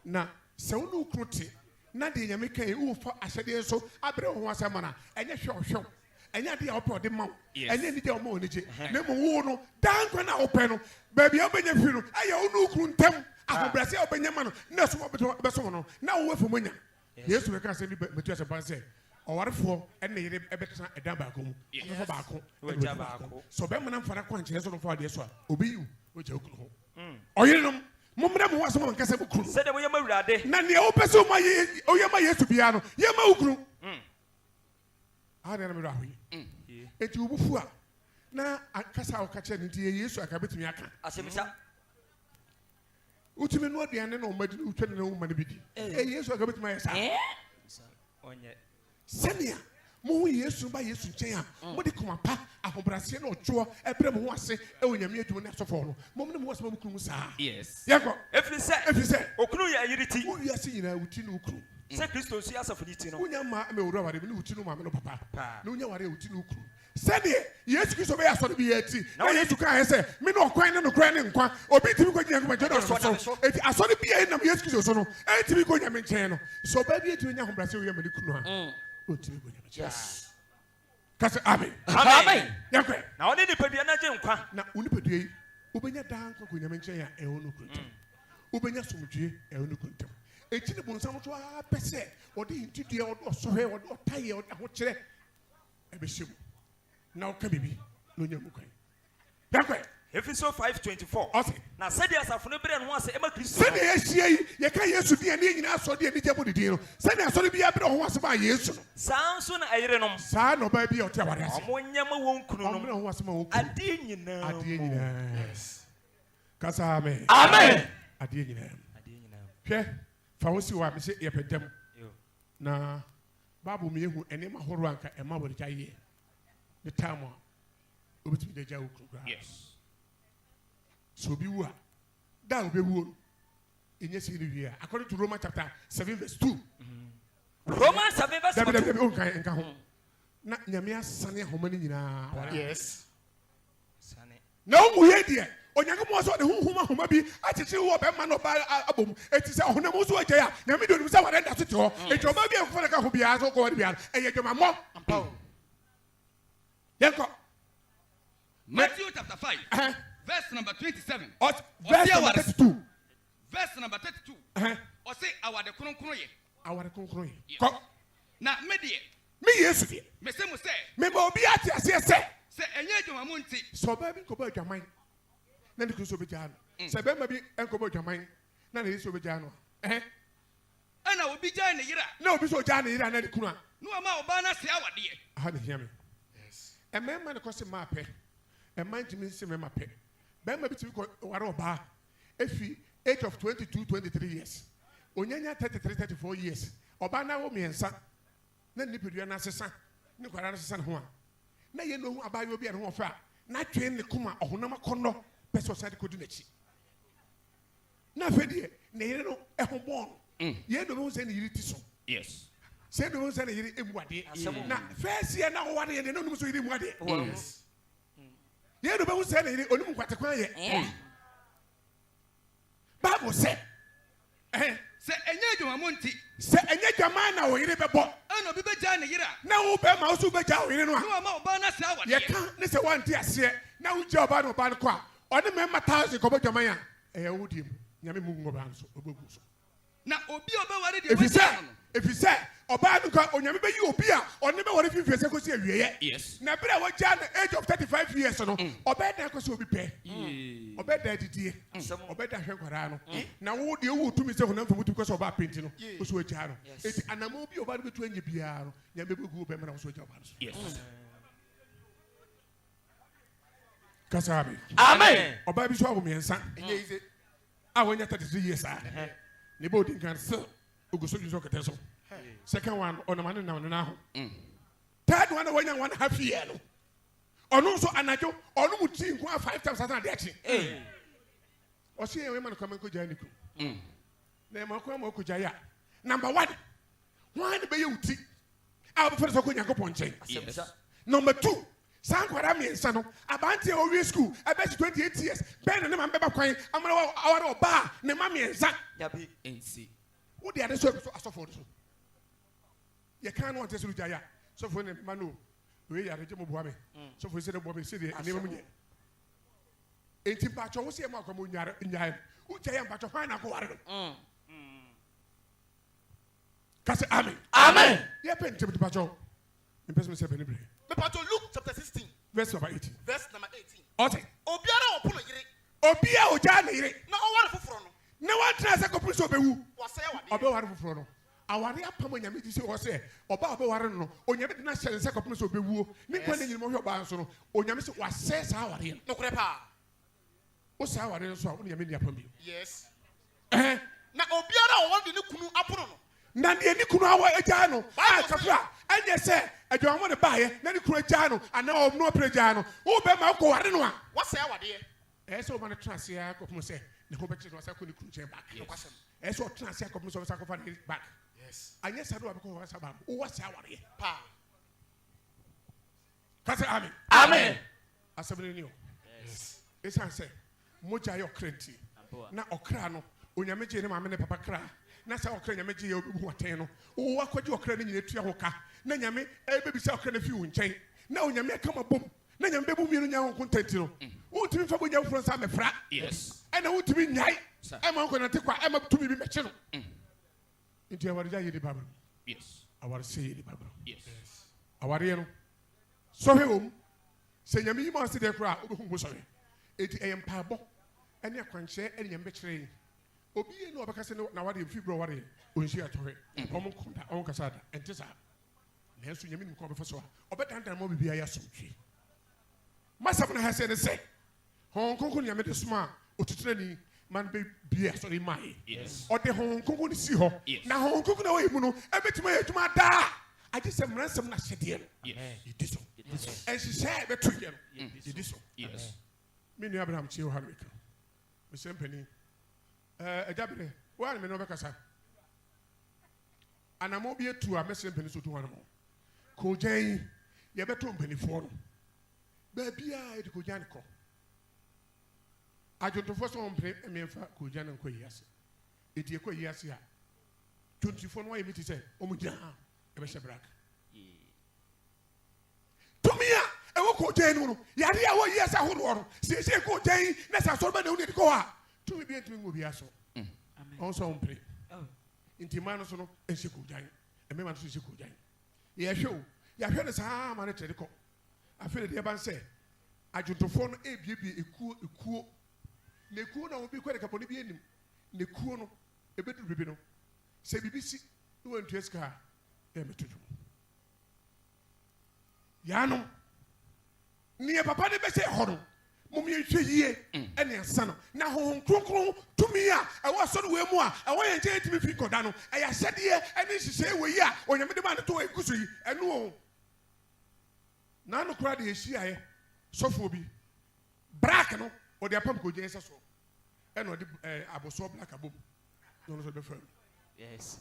Na sɛ wo ne wo kuro te na deɛ nyame ka yi wofa ahyɛdeɛ so abrɛ wo ho asɛm a na ɛnyɛ hwɛwhwɛw ɛnyɛ adeɛ a wopɛ ɔde ma wo ɛnyɛ anigye a ɔma wo n'agye na mmom wo no daa nkwa no a wopɛ no baabi a wobɛnya firi no ɛyɛ wo ne wo kuro ntam ahobrɛse a wobɛnya ma no na so wobɛso no na wowɔ fa mu anya yesu bɛka sɛ bi matu asɛ ban sɛ ɔwarefoɔ ɛne yere ɛbɛtena ɛdan baako mu ɔbɛfa baako Wagya baako. sɛ ɔbɛma no mfana kwankyerɛ so no fa adeɛ so a obi yiw wagya wo kuro ho ɔyerenom mommrɛ mo ho asɛm a nkasa mu kuro Sɛdeɛ moyɛ mo awurade. na nea wopɛ sɛ ɔyɛ ma yesu biara no yɛma wo kuro adeɛ na mmerɛ ahoyi enti wobufu a na akasa a woka kyerɛ no nti yɛ yesu aka bɛtumi aka asɛmisa wotumi no aduane na ɔmadi no wotwa ne na woma no bi di yesu aka bɛtumi ayɛ saa Ɔnyɛ. sɛnea moho yesu ba yesu nkyɛn a mode koma pa ahobraseɛ na ɔtwoɔ ɛbrɛ mo ho ase ɛwɔ nyame adwuma ne asɔfoɔ no mom ne mo ho asɛma mu kuro mu saa Yes. yɛkɔ Ɛfiri sɛ ɛfiri sɛ okunu yɛ ayere ti. wowiase nyinaa wo ti ne wo kuro Sɛ Kristo nso yɛ asafo ne ti no. wonya ma mɛwura ware ne wo ti no maame no papa Paa. na wonya ware a wo ti ne wo kuro sɛdeɛ yesu kristo bɛyɛ asɔre bi yɛ ti Na na wo- yesu kaɛ sɛ me ne ɔkwan ne nokorɛ ne nkwa obi ntimi kɔ gyina nkoma gyɛ Yesu ɔnam dɔno so. so enti asɔre bi a ɛnam yesu kristo so no ɛntimi kɔ nyame nkyɛn no sɛ ɔbaa bi ɛtumi nya ahobrɛsɛ woyɛ ma ne kunu a ɔntimi kɔ nyame nkyɛn yes ka sɛ amen Amen. yɛkɔ Na ɔne nipadua no agye nkwa. na wo nipadua yi wobɛnya daa nkwa kɔ nyame nkyɛn a ɛwɔ no kuro ntam wobɛnya somdwie ɛwɔ no kuro ntam ɛkyi ne bonsam so ara pɛ sɛ ɔde ntidua ɔde ɔsɔhwɛ ɔde ɔtayɛ ɔde ahokyerɛ ɛbɛhyɛ mu na woka biribi na ɔnya mu kwan yɛkɔ Ephesians 5:24. ɔse Na sɛdeɛ asafo no brɛ ne ho ase ɛma Kristo. sɛdeɛ yɛahyia yi yɛka yesu din a ne yɛ nyinaa asɔre de anigya bɔ ne din no sɛdeɛ asɔre biara brɛ ho asɛm a yesu no Saa nso na ɛyerenom. saa na ɔbaa bi a ɔte aware ase Ɔmo nyɛ ma wɔn kunu ɔmmerɛ nom. ho asɛm a wɔkuru Adeɛ nyinaa. adeɛ mu. nyinaa kasa amen amen adeɛ nyinaa Adeɛ nyinaa. hwɛ fa wo si hɔ a mesɛ yɛpɛ dɛm Yo. na bible mi yɛhu nneɛma ahorow a nka ɛma wɔde gya yɛ ne time a wobɛtumi de gya wo kuro koraa Yes. sɛ obi wu a da a wobɛwuo no ɛnyɛ sɛ no wie a according to Romans chapter 7:2 Romans 7 verse 2 dabi ɔnka nka ho na nyame asane ahoma no nyinaa aware. Yes. Sane. na womu yɛ deɛ onyankopɔn sɛ ɔde honhom ahoma bi akyekyere wɔ bɛma no ɔba abɔ mu ɛti sɛ ɔhonam wo so agyae a nyame de onim sɛ ware nda so te hɔ ɛti ɔba bi a ɛkɔfa no ka ho biara sɛ wokɔware biara ɛyɛ adwamammɔ yɛnkɔ 5, verse number 27. Verse number 32. Verse number 32. Or say, our the Kronkroye. Our concrete. Now, media. Me, yes, Me say, me, Mobiati, as yes, say, and yet, you are Munti. so baby, go back your mind. Then the Crusoe Jano. Say, baby, and go back your mind. None is over Jano. And I will be giant. No, be so Johnny, and the Kuna. No amount of banners, our dear. I had to hear me. Yes. A man might cost him my pay. A mind to me, see my pay. Ben, maybe to go or bar. If he age of 22, 23 years. Onyanya 33, 34 years. Obana wo me nsa. Na nipadua na sesa. Ni kwara na sesa ne ho a. Na ye no hu abayo bi a ne ho fa. Na twen ne kuma ohonam akono peso side kodi nachi. Na fedie ne yire no eho bon. Ye do be se ne yire ti so. Yes. Se do se ne yire emuade. Na first year na wo wade ye no num so yire emuade. Yes. Ye do be se ne yire onum kwate kwan ye. Bible say Say, and yet, you are Munti. Say, and yet your man now will be bought. I know, be Jan, Now, be mouse who be down in no amount of banners, our you can't listen one tear, say, now job out of Banqua. On the member 1,000 go back to Maya. I owed him. Yami Mungo. Now, Obi if you say, Obanuka, on Yami, you appear, or never what if you face a year. Yes. Now, but I was Jan age of 35 years or no, or better because will be paid. Or better, dear, or better, Hankarano. Now, what do you to me say when because of our painting? Was with Jaro. It's an amobi about between the Piaro, Yami Group and also your ones. Yes. Kasabi. Amen. Or baby swallow me and son. I went 33 years. Nebo didn't can sell. Ugusu is okay. Second one on a man now. Third one, 1.5 years. Or no, so Anajo, or no, 5 times as I or see a woman come and could join you. Name of Kwamo Kujaya. Number 1, one be you tea. Our first of Kunya. Number 2, Sanquarami and Sano, Abanti or school, I bet 28 years. Ben and I'm Baba crying, I'm our bar, Nemami and Zak. Yabi ain't see. What the other service of for you can't want to say Jaya. So for Manu, we are a Jim Bobbie. So for City Bobby City and never me. 18 Pacho was here, Malcolm in Yam, who tell him about your fine uncle. Cast Amen. Amen. You have been to Pacho. In person, Seven. Pacho Luke chapter 16, verse number 18. verse number 18. Okay. Obiara opuna yire. Obia Ojani. Na oware foforo no. No one tries a couple of you. Wase wade. Obe Frono. Our Pamo Yamiti say, Oba Warren, or Yamit National and second of Bewu, Nippon in your Banson, or Yamis was says our in. No crepa. What's our in so only a million from you? Yes. Na obiara want the kunu apono no. Nandi Nikuna Ejano, and yes, sir, I don't want to buy it, then you create Jano, and now no Prejano. Oh, Bemako, I don't know. What's our dear? As over the transia, say, the whole batch was a good cruise back. As what transia comes of sacrifice back. Yes. And yes, I do have a about what's our dear. Pa. Cause Amen. Amen. As somebody knew. Yes. It's answer. Moja yo krenti. Na okrano. Unyamaji ni mamene papa kra. Na sa okra nyamaji yo bibu wateno. Uwa kwaji okra ni nyine tuya hoka. Na nyame baby sa okra na fi unchen. Na unyame kama bom. Na nyame bebu mienu nya ho content no. Utimi fa bonya fro sa mefra. Yes. Ena utimi nyai. Ema ko na tekwa ema tumi bi meche no. Nti awari ja yedi babro. Yes. Awari se yedi babro. Yes. Awari no. So he wom. Se nyame yi ma se de kra obehu bo so he. Eti eyem paabo. Ene akwanche ene nyame bekire. Obi ye no obekase no na wade fibro wade onsi atohe. Omo konda on kasada. Ente sa. Na enso nyame nim ko obefa so a. Obedandan mo bibia ya somtwe. Masam na ha se ne se. Hon konkon nyame de suma otutrani man be bia so dey mai. Yes. O de hon konkon ni si ho. Na hon konkon na we mu no ebetima ye tuma da. Aje se mransam na hyede no. Yes. Yidiso. And she said betu ye no. Yidiso. Yes. Me nu Abraham chi o ha meka. Me sem pani. Ejabere, wa me no be kasa. Anamo bi etu a me sem pani so tu wan mo. Ko jan ye beto mpanifo no. Ba bia e de ko jan ko. Ajontofo so mpre emfa ko jan nko yase. Edi ko yase a 24 no yemi ti say omu jan e be shebrak. Tumia e wo ko jɛn no yare a wo yes ahoro no se ko jɛn na sa so ba na woni ko ha tumi bi ntumi ngo bi aso on so on pray intima no so no ense ko jɛn eme ma no so se ko jɛn ye hwe ya hwe ne saa ma ne tere ko afere de ban se adwotofo no ebiebie ekuo na ekuo na obi kwere kaponi bi enim na ekuo no ebedu bibi no se bibisi no wantu eska e metojo yano ne papa de be se ho no mom ye hwe yie ene ansa no na ho kronkron tumi a ewo so no we mu a ewo ye nje etimi fi koda no e ya hyede ene hihye we yi a onyame de ba ne to eguso yi eno o na no kura de ehia ye sofo bi black no o de apam ko jense so e no de aboso black abom no so be fam Yes.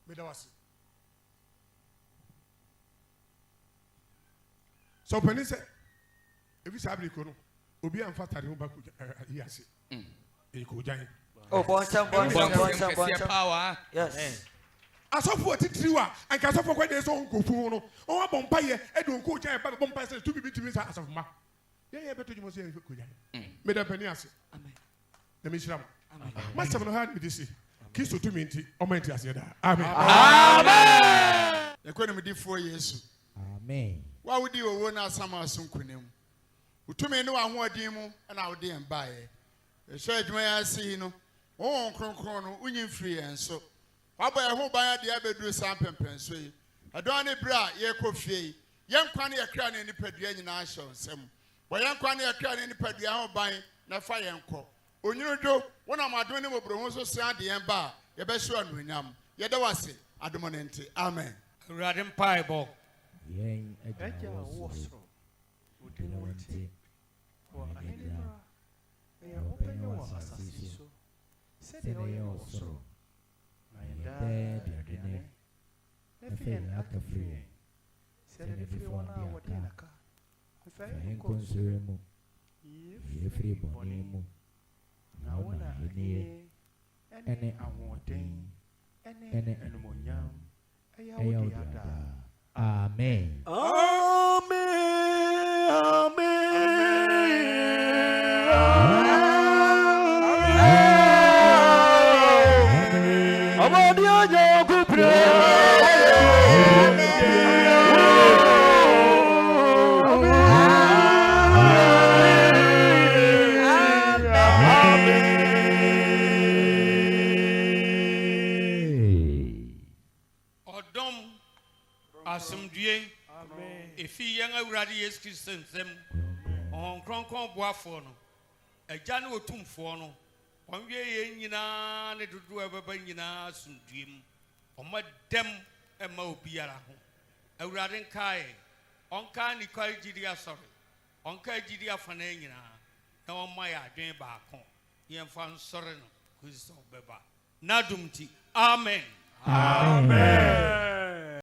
me da wase so pani se ebi sabri ko no obi amfa tare ho ba ko yase e ko jan Oh, boncham. Power. Yes. asofo titiri wa anka asofo kwa de so nkofu no o wa bompa ye e do nko jan ba bompa se tu bi timi sa asofo ma ye beto jimo se ko jan me da pani ase Amen. na me shira ma se no ha me disi kiso tu mi nti o ma nti ase da amen Ekwe ne medifo Yesu. Amen. Wa wodi owo na asama asonkunem. Utumi ne wa hoɔden mu na wodi en baaye. Ehwe adwuma ya sei no. Wo kronkron no unyim free enso. Wabɔ ɛho ban ade abeduru san pempen so yi. Adon ne bra ye kɔ fie yi. Yen kwa ne yakra ne nipadua nyina ahyɛ nsɛm. Bɔ yen kwa ne yakra ne nipadua ho ban na fa yen kɔ. Onyurodwo wona madon ne mobro ho so san de yen ba ye bɛhye anuonyam. Ye da wase adom ne nti. Amen. Awurade mpaebɔ. Yen agya wo so. Odi no nti. Wa ahemra. Ya openye wa asasi so. Sede yo so. Na yeda de ne. Na fe na aka free. Sede ne free wana wodi na ka. Fe nkonsere mu. Ye free boni mu. Na wona ene ene ahoden. Ene enumonyam. Eya odiada. Amen. Asomdue efi yɛn awurade Yesu Kristo nsɛm ɔhɔn kronkron boafoɔ no agya ne otumfoɔ no ɔnwie yɛn nyinaa ne dodoɔ a ɛbɛba nyinaa asomdue mu ɔma dɛm ɛma obiara ho awurade nkae ɔnka ne kwae gyidi asɔre ɔnka gyidi afana nyinaa na ɔma yɛ adwene baako yɛmfa nsɔre no kɔsi sɛ ɔbɛba n'adom nti amen. Amen.